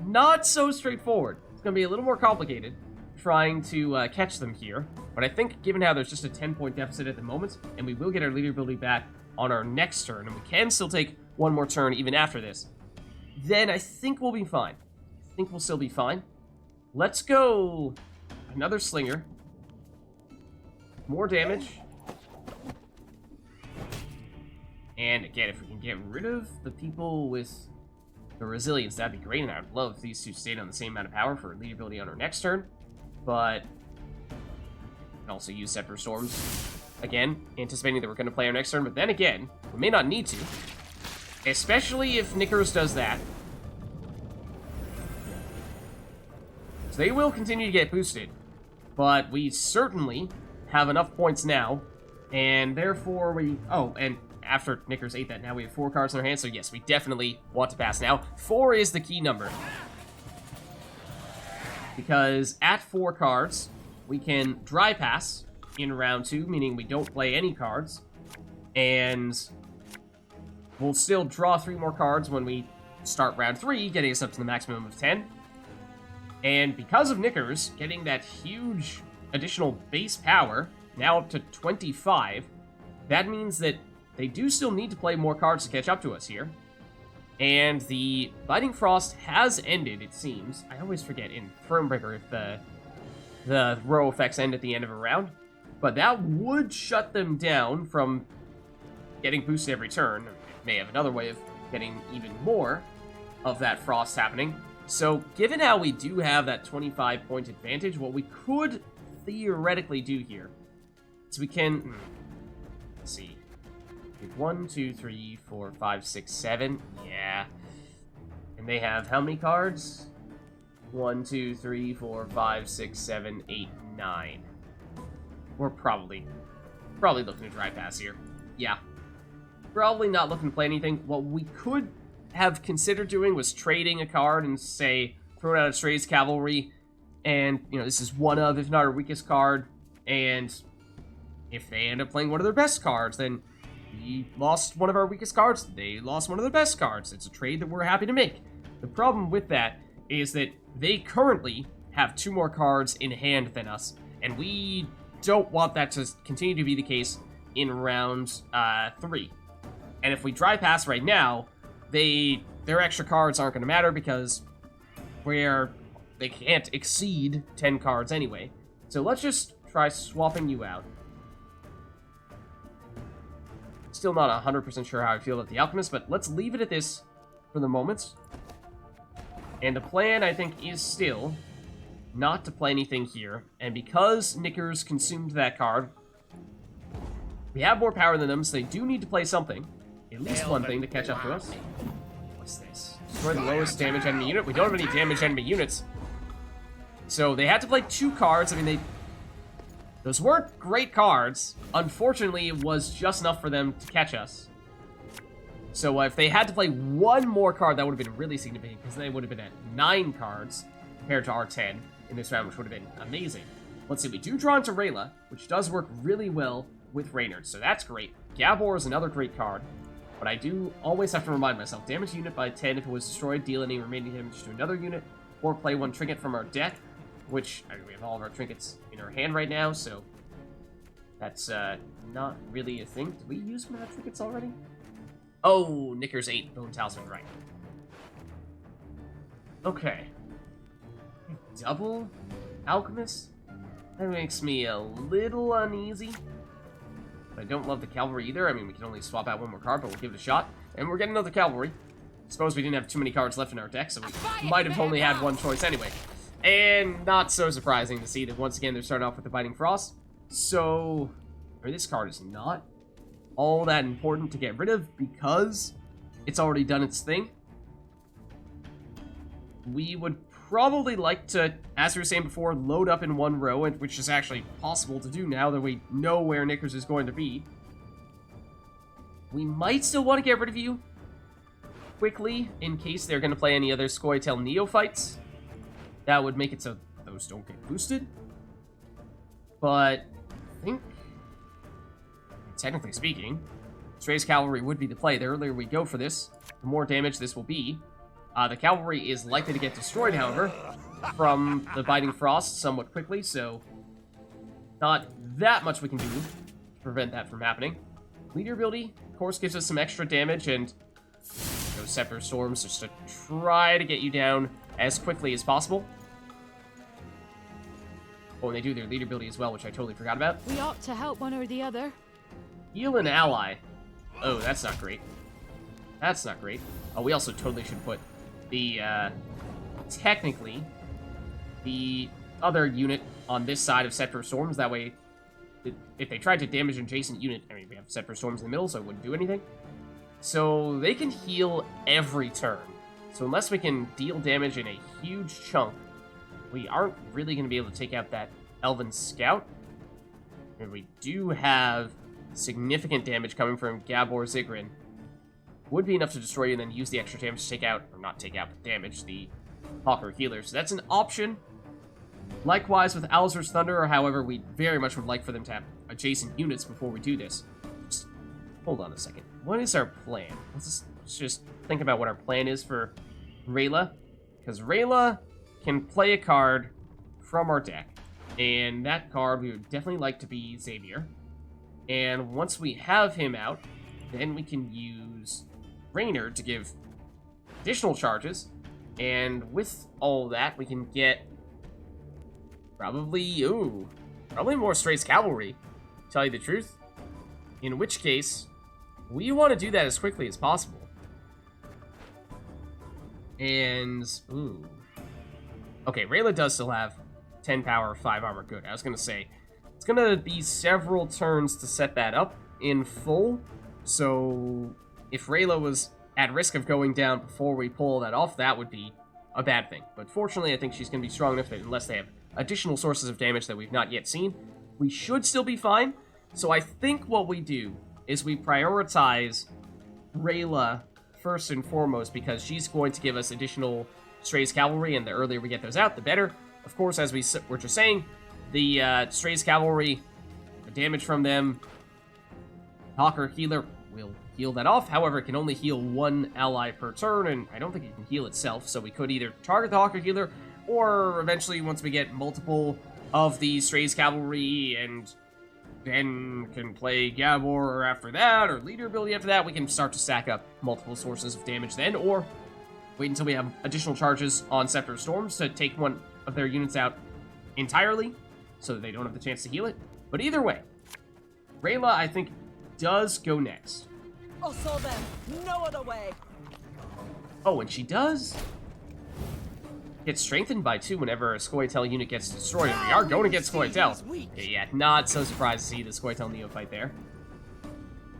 not so straightforward. It's going to be a little more complicated trying to catch them here, but I think given how there's just a 10-point deficit at the moment, and we will get our leader ability back on our next turn, and we can still take one more turn even after this, then I think we'll be fine. I think we'll still be fine. Let's go another Slinger. More damage. And again, if we can get rid of the people with the resilience, that'd be great. And I'd love if these two stayed on the same amount of power for lead ability on our next turn. But we can also use Scepter Storms. Again, anticipating that we're going to play our next turn. But then again, we may not need to. Especially if Knickers does that. So they will continue to get boosted. But we certainly have enough points now, and therefore we... Oh, and after Knickers ate that, now we have 4 cards in our hand, so yes, we definitely want to pass now. 4 is the key number. Because at 4 cards, we can dry pass in round 2, meaning we don't play any cards, and we'll still draw 3 more cards when we start round 3, getting us up to the maximum of 10. And because of Knickers, getting that huge additional base power, now up to 25, that means that they do still need to play more cards to catch up to us here. And the Biting Frost has ended, it seems. I always forget in Thronebreaker if the row effects end at the end of a round. But that would shut them down from getting boosted every turn. It may have another way of getting even more of that Frost happening. So, given how we do have that 25-point advantage, what we could theoretically do here is we can... Let's see. 1, 2, 3, 4, 5, 6, 7. Yeah. And they have how many cards? 1, 2, 3, 4, 5, 6, 7, 8, 9. We're probably looking to dry pass here. Yeah. Probably not looking to play anything. What we could have considered doing was trading a card and say, throwing out a Stray's Cavalry, and, you know, this is one of, if not our weakest card, and if they end up playing one of their best cards, then we lost one of our weakest cards, they lost one of their best cards. It's a trade that we're happy to make. The problem with that is that they currently have 2 more cards in hand than us, and we don't want that to continue to be the case in round 3. And if we dry pass right now, their extra cards aren't going to matter because they can't exceed 10 cards anyway. So let's just try swapping you out. Still not 100% sure how I feel about the Alchemist, but let's leave it at this for the moment. And the plan, I think, is still not to play anything here. And because Knickers consumed that card, we have more power than them, so they do need to play something. At least one thing to catch up to us. What's this? Destroy the lowest damage enemy unit. We don't have any damage enemy units. So they had to play 2 cards. I mean, those weren't great cards. Unfortunately, it was just enough for them to catch us. So if they had to play 1 more card, that would have been really significant, because they would have been at 9 cards compared to our 10 in this round, which would have been amazing. Let's see, we do draw into Rayla, which does work really well with Reynard, so that's great. Gabor is another great card, but I do always have to remind myself, damage unit by 10 if it was destroyed, deal any remaining damage to another unit, or play 1 trinket from our deck, which, I mean, we have all of our trinkets in our hand right now, so that's not really a thing. Did we use some of our trinkets already? Oh, Knickers 8, Bone Talisman, right. Okay. Double Alchemist? That makes me a little uneasy. But I don't love the Cavalry either. I mean, we can only swap out 1 more card, but we'll give it a shot. And we're getting another Cavalry. Suppose we didn't have too many cards left in our deck, so we might have only had 1 choice anyway. And not so surprising to see that once again they're starting off with the Biting Frost. So, I mean, this card is not all that important to get rid of because it's already done its thing. We would probably like to, as we were saying before, load up in 1 row, which is actually possible to do now that we know where Knickers is going to be. We might still want to get rid of you quickly in case they're going to play any other Scoia'tael Neophytes. That would make it so those don't get boosted. But I think, technically speaking, Stray's Cavalry would be the play. The earlier we go for this, the more damage this will be. The Cavalry is likely to get destroyed, however, from the Biting Frost somewhat quickly, so not that much we can do to prevent that from happening. Leader ability, of course, gives us some extra damage, and those Scepter Storms just to try to get you down as quickly as possible. Oh, and they do their leader ability as well, which I totally forgot about. We ought to help one or the other. Heal an ally. Oh, that's not great. That's not great. Oh, we also totally should put the, technically, the other unit on this side of Scepter Storms. That way, if they tried to damage an adjacent unit, I mean, we have Scepter Storms in the middle, so it wouldn't do anything. So they can heal every turn. So unless we can deal damage in a huge chunk, we aren't really going to be able to take out that Elven Scout. And we do have significant damage coming from Gabor Zigrin. Would be enough to destroy you and then use the extra damage to take out, or not take out, but damage the Hawker Healer. So that's an option. Likewise with Alzur's Thunder, however, we very much would like for them to have adjacent units before we do this. Just hold on a second. What is our plan? Let's just think about what our plan is for Rayla. Because Rayla can play a card from our deck. And that card we would definitely like to be Xavier. And once we have him out, then we can use Reynard to give additional charges. And with all that, we can get probably more Stray's Cavalry, to tell you the truth. In which case, we want to do that as quickly as possible. And, okay, Rayla does still have 10 power, 5 armor. Good. I was going to say, it's going to be several turns to set that up in full. So, if Rayla was at risk of going down before we pull that off, that would be a bad thing. But fortunately, I think she's going to be strong enough that unless they have additional sources of damage that we've not yet seen, we should still be fine. So I think what we do is we prioritize Rayla first and foremost because she's going to give us additional Stray's Cavalry, and the earlier we get those out, the better. Of course, as we were just saying, the Stray's Cavalry, the damage from them, Hawker Healer will heal that off. However, it can only heal 1 ally per turn, and I don't think it can heal itself, so we could either target the Hawker Healer Or eventually, once we get multiple of the Strays Cavalry and then can play Gabor after that, or Leader ability after that, we can start to stack up multiple sources of damage then, or wait until we have additional charges on Scepter of Storms to take one of their units out entirely, so that they don't have the chance to heal it. But either way, Rayla, I think, does go next. Also them, no other way. Oh, and she does get strengthened by 2 whenever a Scoia'tael unit gets destroyed. And we are going against Scoia'tael. Yeah, not so surprised to see the Scoia'tael Neophyte there.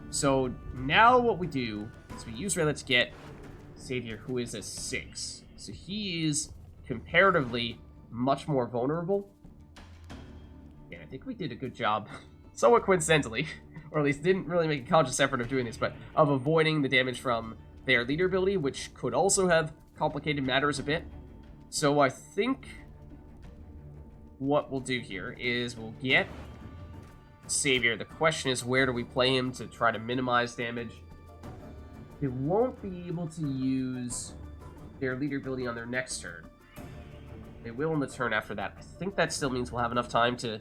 So now what we do is we use Rayla to get Savior, who is a 6. So he is comparatively much more vulnerable. Yeah, I think we did a good job, somewhat coincidentally, or at least didn't really make a conscious effort of doing this, but of avoiding the damage from their leader ability, which could also have complicated matters a bit. So I think what we'll do here is we'll get Savior. The question is, where do we play him to try to minimize damage? They won't be able to use their leader ability on their next turn. They will on the turn after that. I think that still means we'll have enough time to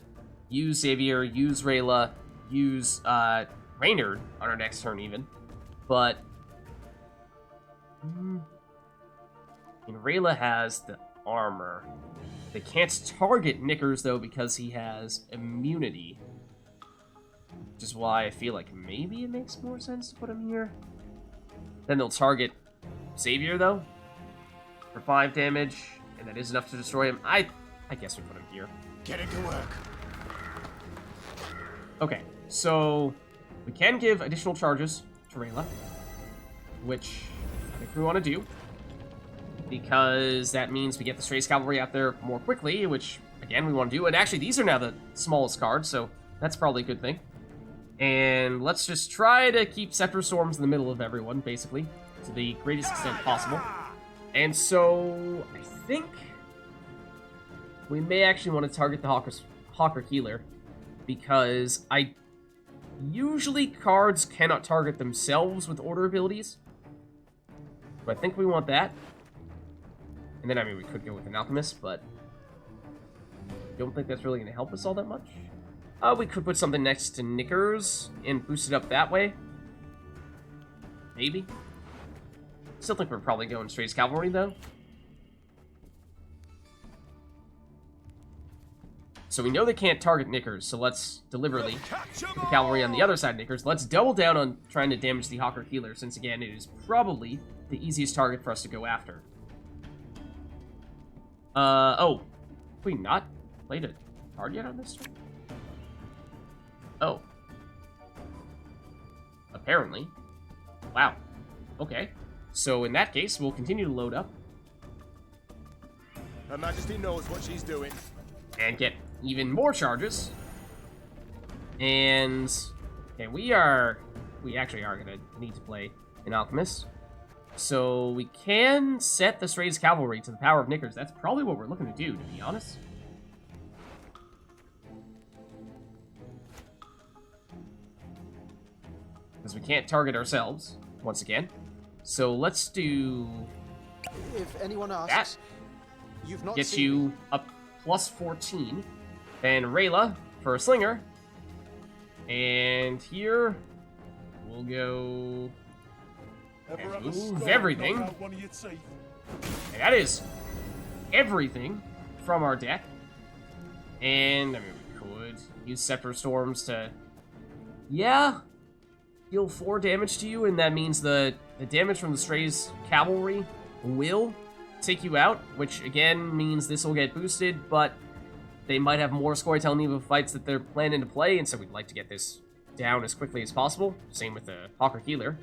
use Savior, use Rayla, use Reynard on our next turn even. But Rayla has the armor. They can't target Knickers, though, because he has immunity. Which is why I feel like maybe it makes more sense to put him here. Then they'll target Savior, though, for 5 damage, and that is enough to destroy him. I guess we put him here. Get it to work. Okay, so we can give additional charges to Rayla, which I think we want to do, because that means we get the Strays Cavalry out there more quickly, which, again, we want to do. And actually, these are now the smallest cards, so that's probably a good thing. And let's just try to keep Scepter Storms in the middle of everyone, basically, to the greatest extent possible. And so, I think we may actually want to target the Hawker Healer, because usually cards cannot target themselves with order abilities. So I think we want that. And then, I mean, we could go with an Alchemist, but don't think that's really going to help us all that much. We could put something next to Knickers and boost it up that way. Maybe. Still think we're probably going Strays Cavalry, though. So we know they can't target Knickers, so let's deliberately put the Cavalry on the other side of Knickers. Let's double down on trying to damage the Hawker Healer, since, again, it is probably the easiest target for us to go after. Oh. Have we not played a card yet on this turn? Oh. Apparently. Wow. Okay. So in that case, we'll continue to load up. Her Majesty knows what she's doing. And get even more charges. And okay, we actually are gonna need to play an Alchemist. So we can set the Strays Cavalry to the power of Knickers. That's probably what we're looking to do, to be honest. Because we can't target ourselves, once again. So let's do If anyone asks, that. You've not Gets seen you me. up plus 14. And Rayla for a Slinger. And here we'll go and move everything. And that is everything from our deck. And I mean, we could use Scepter Storms to, yeah, deal 4 damage to you, and that means the damage from the Strays Cavalry will take you out, which again means this will get boosted, but they might have more Scoia'tael Neva fights that they're planning to play, and so we'd like to get this down as quickly as possible. Same with the Hawker Healer.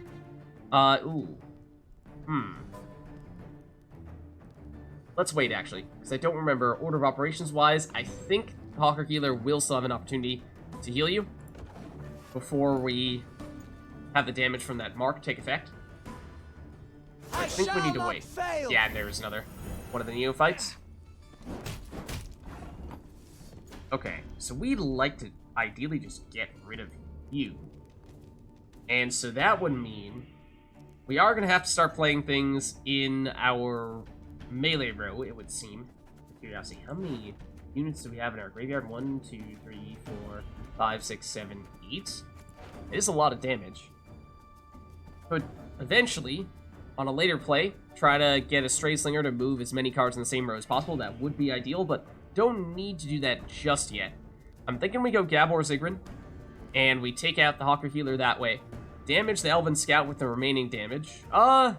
Let's wait, actually, because I don't remember order of operations-wise. I think the Hawker Healer will still have an opportunity to heal you before we have the damage from that mark take effect. So I think we need to wait. Fail. Yeah, and there's another one of the neophytes. Okay, so we'd like to ideally just get rid of you. And so that would mean we are going to have to start playing things in our melee row, it would seem. If curiosity, how many units do we have in our graveyard? 1, 2, 3, 4, 5, 6, 7, 8. It is a lot of damage. Could eventually, on a later play, try to get a Stray Slinger to move as many cards in the same row as possible. That would be ideal, but don't need to do that just yet. I'm thinking we go Gabor Zigrin, and we take out the Hawker Healer that way. Damage the Elven Scout with the remaining damage. Or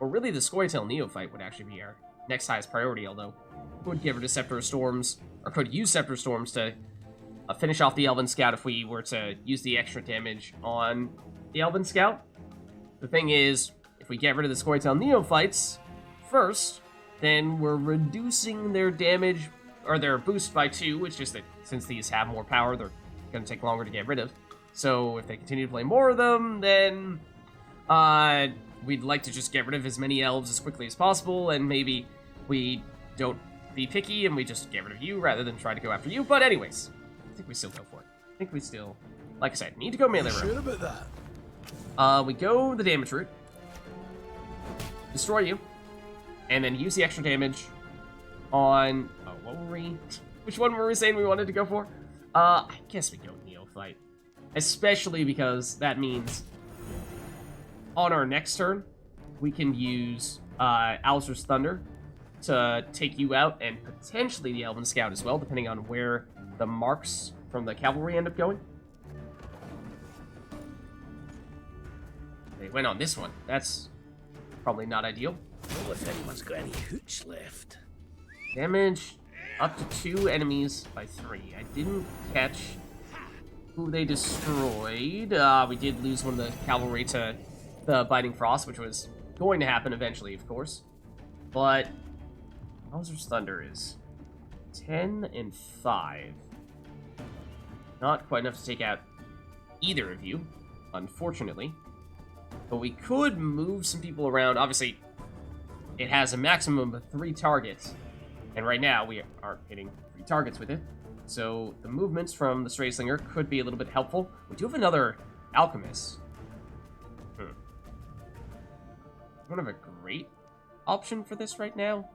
really the Scoia'tael Neophyte would actually be our next highest priority, although could get rid of Scepter of Storms, or could use Scepter of Storms to finish off the Elven Scout if we were to use the extra damage on the Elven Scout. The thing is, if we get rid of the Scoia'tael Neophytes first, then we're reducing their damage, or their boost by 2, which is that since these have more power, they're going to take longer to get rid of. So if they continue to play more of them, then we'd like to just get rid of as many elves as quickly as possible, and maybe we don't be picky and we just get rid of you rather than try to go after you. But anyways, I think we still go for it. I think we still, like I said, need to go melee route. Sure about that? We go the damage route, destroy you, and then use the extra damage on... Oh, what were we... Which one were we saying we wanted to go for? I guess we go Neophyte. Especially because that means on our next turn, we can use Alzur's Thunder to take you out, and potentially the Elven Scout as well, depending on where the marks from the cavalry end up going. They went on this one. That's probably not ideal. Well, if anyone's got any hooch left. Damage up to 2 enemies by 3. I didn't catch who they destroyed. We did lose one of the cavalry to the Biting Frost, which was going to happen eventually, of course. But Alzur's Thunder is 10 and 5. Not quite enough to take out either of you, unfortunately. But we could move some people around. Obviously, it has a maximum of 3 targets. And right now, we aren't hitting 3 targets with it. So the movements from the Stray Slinger could be a little bit helpful. We do have another Alchemist. I don't have a great option for this right now.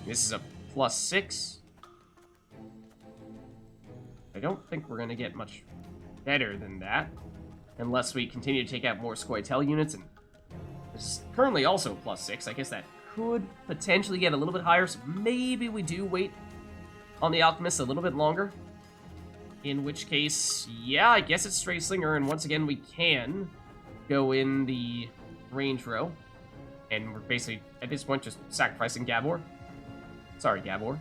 This is a +6. I don't think we're going to get much better than that. Unless we continue to take out more Scoia'tael units. And this is currently also a +6. I guess that could potentially get a little bit higher. So maybe we do wait on the Alchemist a little bit longer. In which case, yeah, I guess it's Stray Slinger. And once again, we can go in the range row. And we're basically, at this point, just sacrificing Gabor. Sorry, Gabor.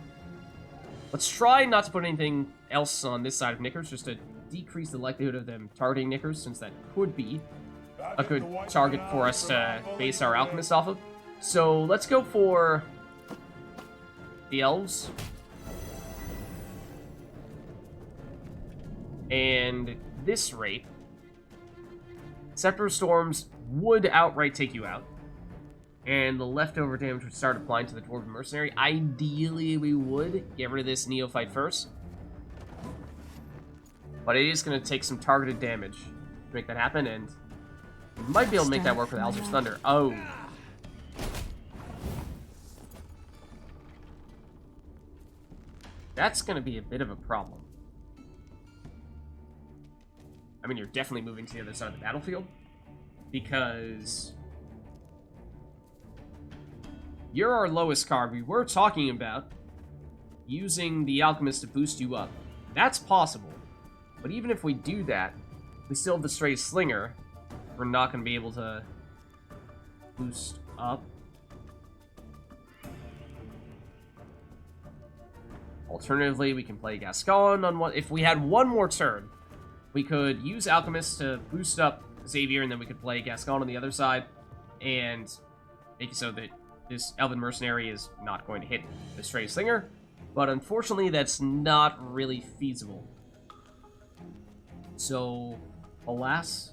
Let's try not to put anything else on this side of Knickers, just to decrease the likelihood of them targeting Knickers, since that could be a good target for us to base our Alchemist off of. So let's go for the Elves. And at this rate, Scepter of Storms would outright take you out. And the leftover damage would start applying to the Dwarven Mercenary. Ideally, we would get rid of this Neophyte first. But it is going to take some targeted damage to make that happen, and we might be able to make that work with Alzur's Thunder. Oh. That's going to be a bit of a problem. I mean, you're definitely moving to the other side of the battlefield, because you're our lowest card. We were talking about using the Alchemist to boost you up. That's possible. But even if we do that, we still have the Stray Slinger. We're not going to be able to boost up. Alternatively, we can play Gascon on one. If we had one more turn, we could use Alchemist to boost up Xavier, and then we could play Gascon on the other side, and make it so that this Elven Mercenary is not going to hit the Stray Slinger. But unfortunately, that's not really feasible. So, alas.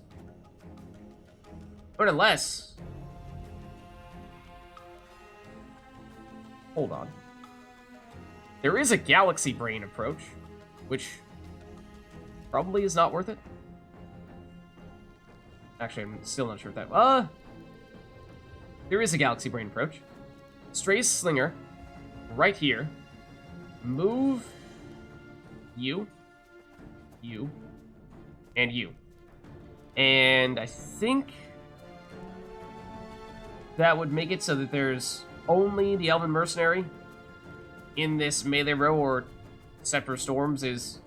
But unless... Hold on. There is a Galaxy Brain approach, which probably is not worth it. Actually, I'm still not sure if that... there is a Galaxy Brain approach. Stray Slinger right here. Move you, you, and you. And I think that would make it so that there's only the Elven Mercenary in this melee row, or Scepter Storms is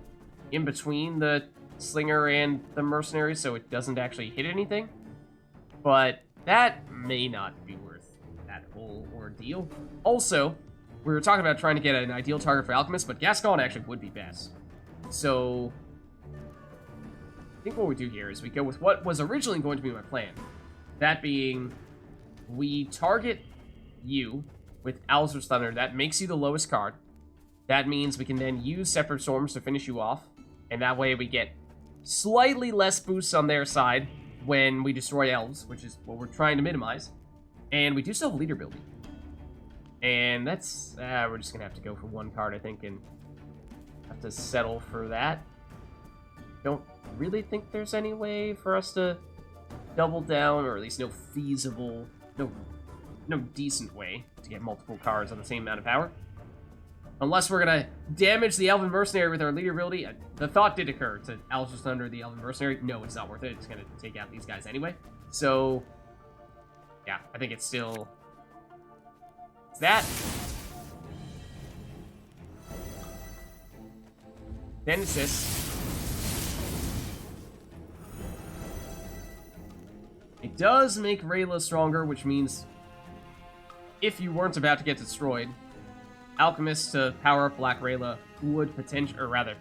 in between the Slinger and the Mercenary, so it doesn't actually hit anything. But that may not be worth that whole ordeal. Also, we were talking about trying to get an ideal target for Alchemist, but Gascon actually would be best. So I think what we do here is we go with what was originally going to be my plan. That being, we target you with Alzur's Thunder. That makes you the lowest card. That means we can then use Separate Storms to finish you off. And that way we get slightly less boosts on their side when we destroy elves, which is what we're trying to minimize. And we do still have leader building. And that's, we're just going to have to go for one card, I think, and have to settle for that. Don't really think there's any way for us to double down, or at least no feasible, no decent way to get multiple cards on the same amount of power. Unless we're going to damage the Elven Mercenary with our leader ability. The thought did occur to Alzur's Thunder the Elven Mercenary. No, it's not worth it. It's going to take out these guys anyway. So, yeah, I think it's still... It's that. Then it's this. It does make Rayla stronger, which means if you weren't about to get destroyed, Alchemist to power up Black Rayla would potentially, or rather,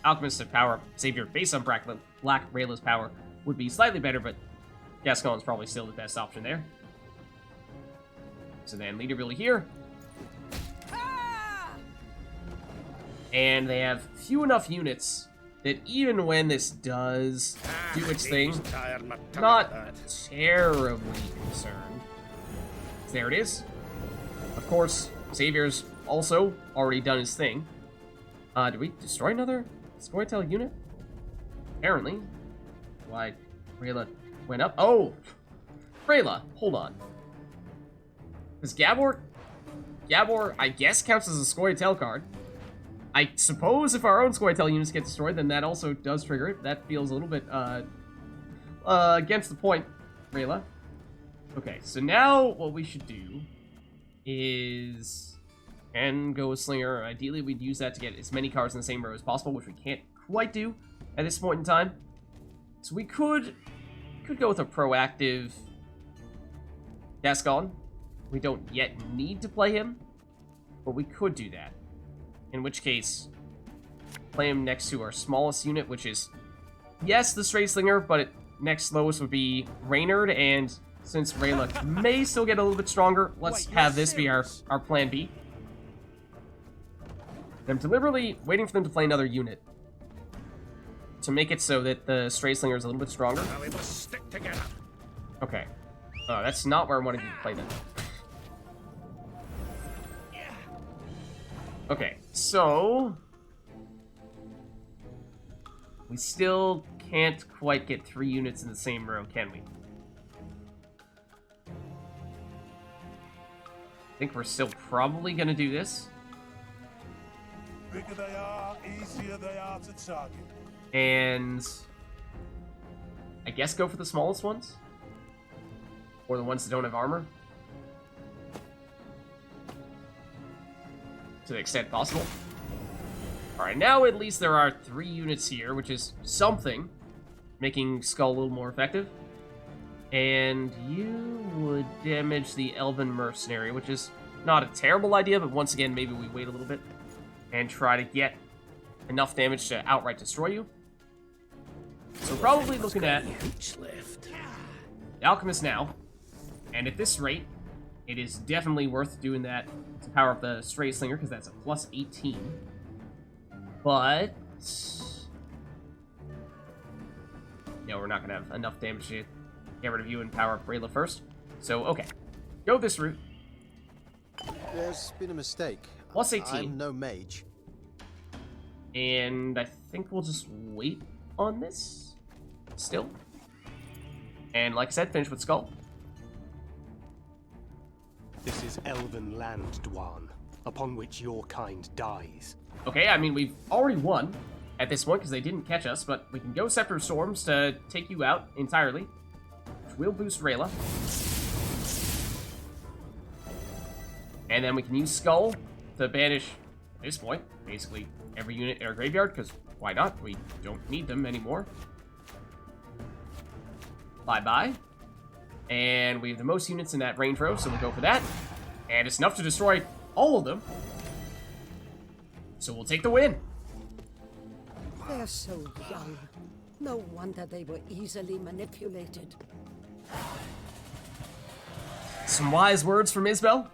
Alchemist to power up Savior based on Black Rayla's power would be slightly better, but Gascon's probably still the best option there. So then leader ability here. And they have few enough units that even when this does do its thing, not terribly concerned. There it is. Of course, Savior's also already done his thing. Did we destroy another Scoia'tael unit? Apparently. Why, Rayla went up? Oh! Rayla, hold on. Does Gabor, I guess, counts as a Scoia'tael card. I suppose if our own Scoia'tael units get destroyed, then that also does trigger it. That feels a little bit, against the point, Rayla. Okay, so now what we should do is... and go with Slinger. Ideally, we'd use that to get as many cards in the same row as possible, which we can't quite do at this point in time. So we could go with a proactive Gascon. We don't yet need to play him, but we could do that. In which case, play him next to our smallest unit, which is, yes, the Straight Slinger, but next lowest would be Reynard, and since Rayla may still get a little bit stronger, let's have this be our plan B. I'm deliberately waiting for them to play another unit to make it so that the Stray Slinger is a little bit stronger. We must stick together. Okay. That's not where I wanted you to play them. Okay, so... we still can't quite get 3 units in the same row, can we? I think we're still probably going to do this. Bigger they are, easier they are to target. And I guess go for the smallest ones? Or the ones that don't have armor? To the extent possible. Alright, now at least there are 3 units here, which is something. Making Skull a little more effective. And you would damage the Elven Mercenary, which is not a terrible idea, but once again, maybe we wait a little bit and try to get enough damage to outright destroy you. So probably looking at the Alchemist now. And at this rate, it is definitely worth doing that to power up the Stray Slinger, because that's a plus 18. But... no, we're not going to have enough damage to get rid of you and power up Rayla first. So, okay. Go this route. There's been a mistake. Plus 18. I'm no mage. And I think we'll just wait on this still. And like I said, finish with Skull. This is Elven land, Dwan. upon which your kind dies. Okay, I mean, we've already won at this point because they didn't catch us, but we can go Scepter of Storms to take you out entirely, which will boost Rayla. And then we can use Skull to banish, at this point, basically every unit in our graveyard, because why not? We don't need them anymore. Bye-bye. And we have the most units in that range row, so we'll go for that. And it's enough to destroy all of them. So we'll take the win. They're so young. No wonder they were easily manipulated. Some wise words from Isabel.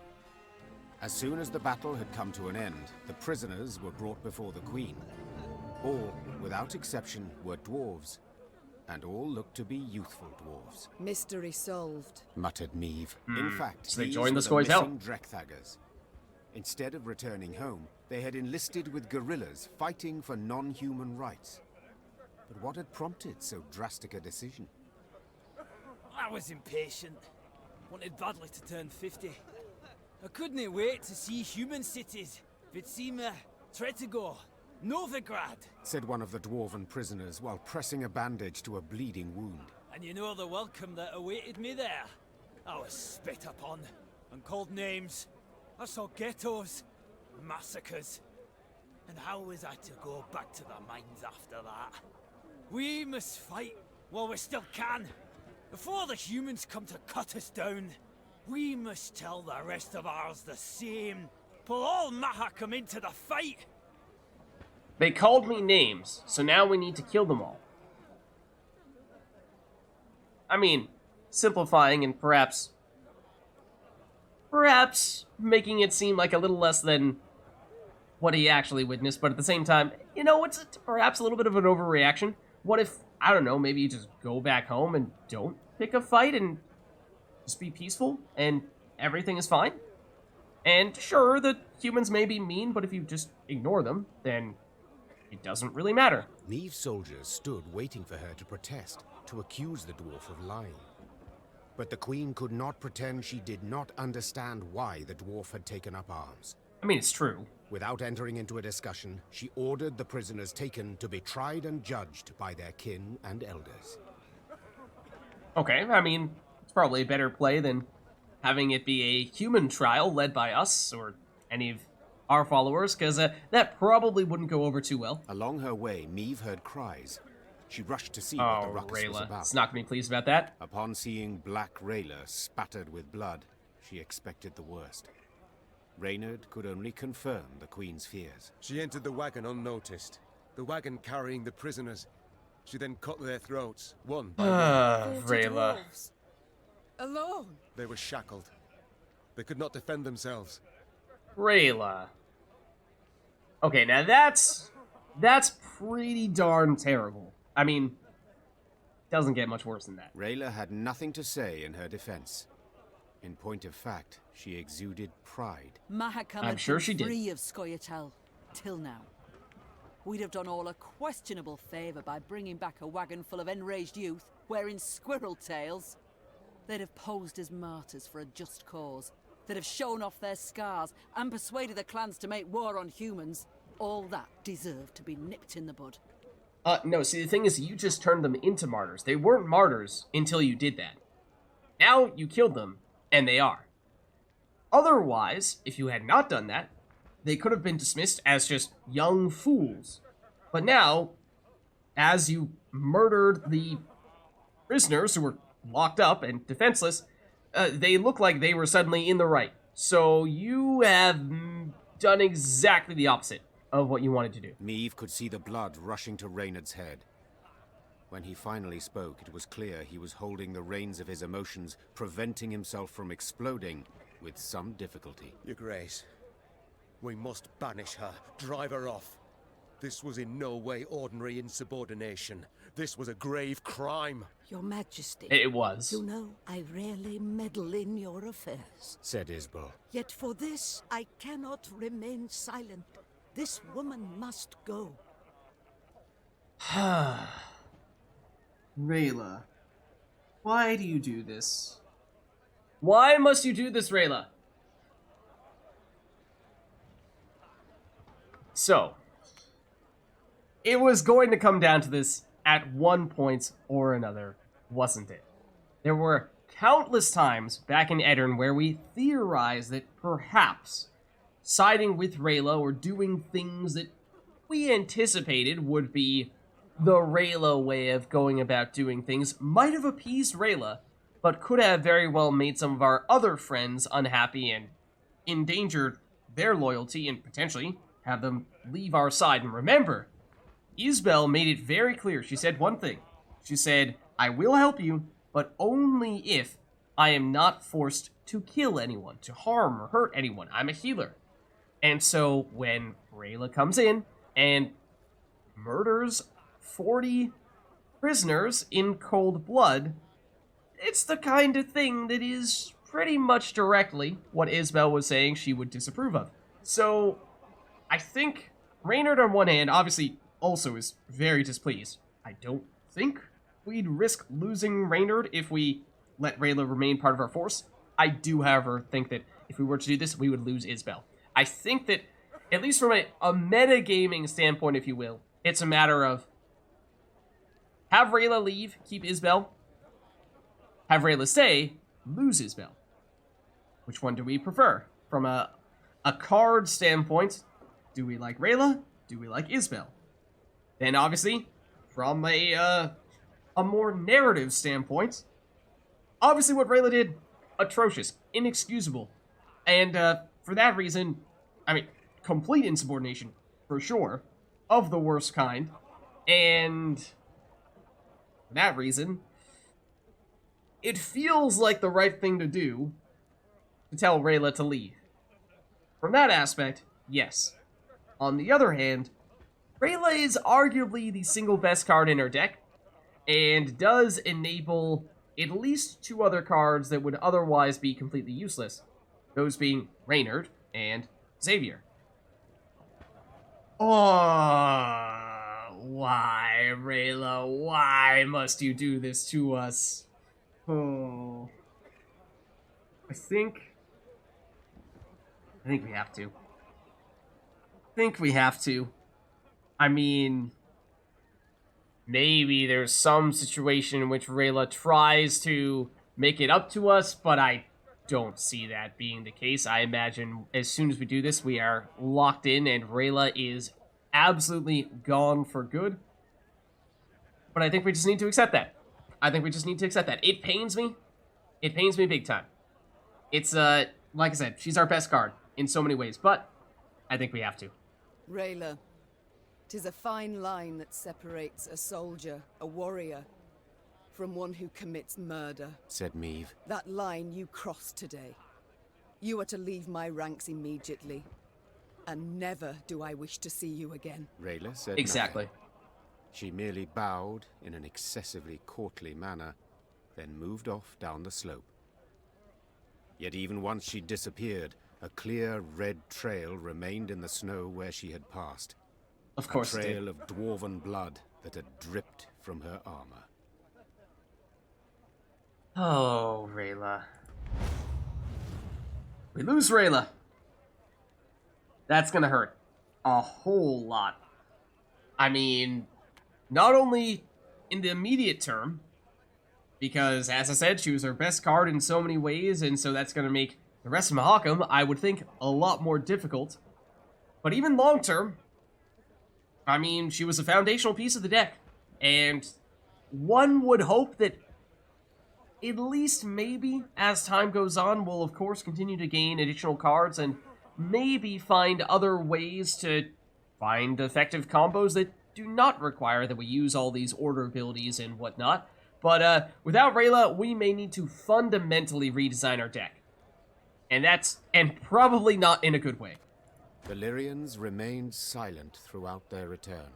As soon as the battle had come to an end, the prisoners were brought before the Queen. All, without exception, were dwarves, and all looked to be youthful dwarves. Mystery solved, muttered Meve. In fact, so they these joined the were Skoy's help. missing Drekthagers. Instead of returning home, they had enlisted with guerrillas fighting for non-human rights. But what had prompted so drastic a decision? I was impatient. Wanted badly to turn 50. I couldn't wait to see human cities. Vidsima, Tretogor, Novigrad. Said one of the dwarven prisoners while pressing a bandage to a bleeding wound. And you know the welcome that awaited me there. I was spit upon and called names. I saw ghettos, massacres. And how was I to go back to the mines after that? We must fight while we still can. Before the humans come to cut us down, we must tell the rest of ours the same. Pull all Mahakam into the fight. They called me names, so now we need to kill them all. I mean, simplifying and perhaps making it seem like a little less than what he actually witnessed, but at the same time, you know, it's perhaps a little bit of an overreaction. What if, I don't know, maybe you just go back home and don't pick a fight and just be peaceful and everything is fine? And sure, the humans may be mean, but if you just ignore them, then it doesn't really matter. Meve's soldiers stood waiting for her to protest, to accuse the dwarf of lying. But the Queen could not pretend she did not understand why the dwarf had taken up arms. I mean, it's true. Without entering into a discussion, she ordered the prisoners taken to be tried and judged by their kin and elders. Okay, I mean, it's probably a better play than having it be a human trial led by us or any of our followers, because that probably wouldn't go over too well. Along her way, Meve heard cries. She rushed to see what the ruckus was about. It's not going to be pleased about that. Upon seeing Black Rayla spattered with blood, she expected the worst. Reynard could only confirm the Queen's fears. She entered the wagon unnoticed. The wagon carrying the prisoners. She then cut their throats, one by one. Rayla. Dwarves. Alone. They were shackled. They could not defend themselves. Rayla. Okay, now that's pretty darn terrible. I mean, doesn't get much worse than that. Rayla had nothing to say in her defense. In point of fact, she exuded pride. Mahakam I'm sure she did. Free of Scoia'tael, till now. We'd have done all a questionable favour by bringing back a wagon full of enraged youth wearing squirrel tails. They'd have posed as martyrs for a just cause. They'd have shown off their scars and persuaded the clans to make war on humans. All that deserved to be nipped in the bud. No, see, the thing is, you just turned them into martyrs. They weren't martyrs until you did that. Now you killed them, and they are. Otherwise, if you had not done that, they could have been dismissed as just young fools. But now, as you murdered the prisoners who were locked up and defenseless, they look like they were suddenly in the right. So you have done exactly the opposite of what you wanted to do. Meve could see the blood rushing to Reynard's head. When he finally spoke, it was clear he was holding the reins of his emotions, preventing himself from exploding with some difficulty. Your Grace, we must banish her, drive her off. This was in no way ordinary insubordination. This was a grave crime. Your Majesty. It was. You know, I rarely meddle in your affairs, said Isbel. Yet for this, I cannot remain silent. This woman must go. Rayla, why do you do this? Why must you do this, Rayla? So, it was going to come down to this at one point or another, wasn't it? There were countless times back in Edirn where we theorized that perhaps siding with Rayla or doing things that we anticipated would be the Rayla way of going about doing things might have appeased Rayla, but could have very well made some of our other friends unhappy and endangered their loyalty and potentially have them leave our side. And remember, Isbel made it very clear. She said one thing. She said, I will help you, but only if I am not forced to kill anyone, to harm or hurt anyone. I'm a healer. And so when Rayla comes in and murders 40 prisoners in cold blood, it's the kind of thing that is pretty much directly what Isbel was saying she would disapprove of. So I think Reynard on one hand obviously also is very displeased. I don't think we'd risk losing Reynard if we let Rayla remain part of our force. I do, however, think that if we were to do this, we would lose Isbel. I think that, at least from a metagaming standpoint, if you will, it's a matter of have Rayla leave, keep Isbel. Have Rayla stay, lose Isbel. Which one do we prefer? From a card standpoint, do we like Rayla? Do we like Isbel? Then obviously, from a more narrative standpoint, obviously what Rayla did, atrocious, inexcusable. And for that reason, I mean, complete insubordination, for sure, of the worst kind. And for that reason, it feels like the right thing to do to tell Rayla to leave. From that aspect, yes. On the other hand, Rayla is arguably the single best card in her deck, and does enable at least two other cards that would otherwise be completely useless. Those being Reynard and Xavier. Oh, why, Rayla? Why must you do this to us? Oh, I think we have to. I mean, maybe there's some situation in which Rayla tries to make it up to us, but I don't see that being the case. I imagine as soon as we do this, we are locked in and Rayla is absolutely gone for good. But I think we just need to accept that. It pains me. It pains me big time. It's, like I said, she's our best card in so many ways, but I think we have to. Rayla, 'tis a fine line that separates a soldier, a warrior, from one who commits murder, said Meve. That line you crossed today. You are to leave my ranks immediately, and never do I wish to see you again. Rayla said exactly. Nothing. She merely bowed in an excessively courtly manner, then moved off down the slope. Yet even once she disappeared, a clear red trail remained in the snow where she had passed. Of course, a trail of dwarven blood that had dripped from her armor. Oh, Rayla. We lose Rayla. That's gonna hurt a whole lot. I mean, not only in the immediate term, because, as I said, she was our best card in so many ways, and so that's gonna make the rest of Mahakam, I would think, a lot more difficult. But even long term, I mean, she was a foundational piece of the deck, and one would hope that at least maybe, as time goes on, we'll of course continue to gain additional cards and maybe find other ways to find effective combos that do not require that we use all these order abilities and whatnot. But without Rayla, we may need to fundamentally redesign our deck. And probably not in a good way. The Lyrians remained silent throughout their return.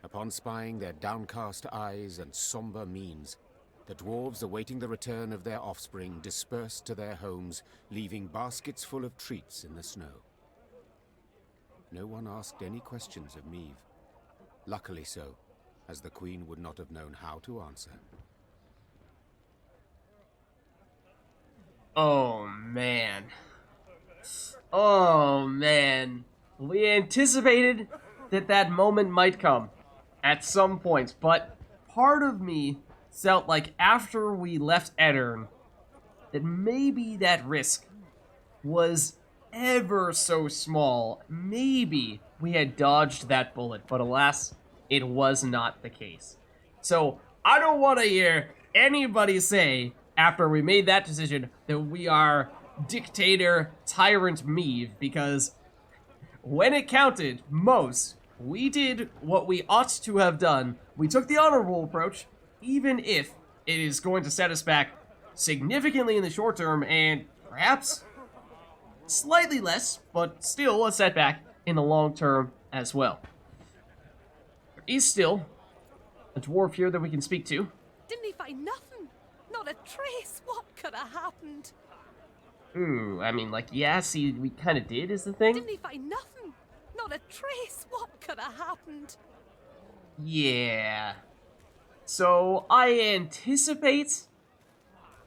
Upon spying their downcast eyes and somber means, the dwarves awaiting the return of their offspring dispersed to their homes, leaving baskets full of treats in the snow. No one asked any questions of Meve. Luckily so, as the Queen would not have known how to answer. Oh, man. Oh, man. We anticipated that that moment might come at some point, but part of me felt like after we left Edirn, that maybe that risk was ever so small. Maybe we had dodged that bullet, but alas, it was not the case. So I don't want to hear anybody say, after we made that decision, that we are dictator tyrant Meve, because when it counted most, we did what we ought to have done. We took the honorable approach, even if it is going to set us back significantly in the short term, and perhaps slightly less, but still a setback in the long term as well. There is still a dwarf here that we can speak to. Didn't he find nothing? Not a trace. What could have happened? I mean, like, yeah, see, we kind of did, is the thing. Didn't he find nothing? Not a trace. What could have happened? Yeah. So, I anticipate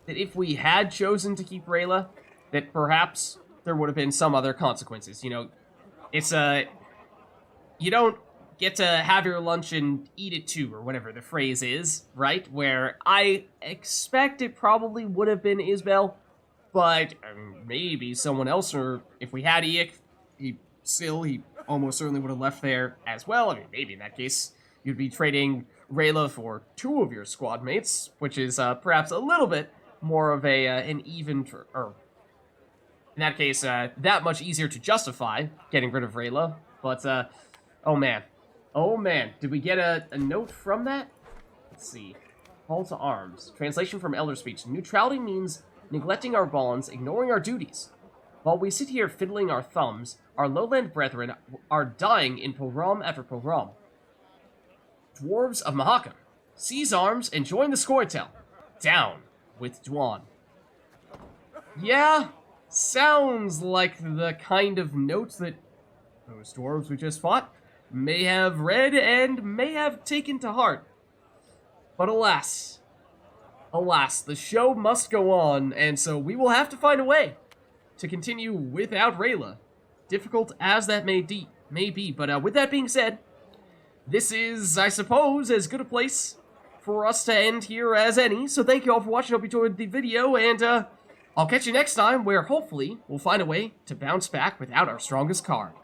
that if we had chosen to keep Rayla, that perhaps there would have been some other consequences. You know, it's you don't get to have your lunch and eat it too, or whatever the phrase is, right? Where I expect it probably would have been Isbel, but maybe someone else, or if we had Iak, he almost certainly would have left there as well. I mean, maybe in that case, you'd be trading Rayla for 2 of your squad mates, which is perhaps a little bit more of an even, or in that case, that much easier to justify getting rid of Rayla. But, oh man, did we get a note from that? Let's see. Call to arms. Translation from Elder Speech. Neutrality means neglecting our bonds, ignoring our duties. While we sit here fiddling our thumbs, our lowland brethren are dying in pogrom after pogrom. Dwarves of Mahakam, seize arms and join the Scoia'tael. Down with Dwan. Yeah, sounds like the kind of note that those dwarves we just fought may have read and may have taken to heart. But alas, the show must go on, and so we will have to find a way to continue without Rayla. Difficult as that may be, but with that being said, this is, I suppose, as good a place for us to end here as any. So thank you all for watching. Hope you enjoyed the video, and I'll catch you next time, where hopefully we'll find a way to bounce back without our strongest card.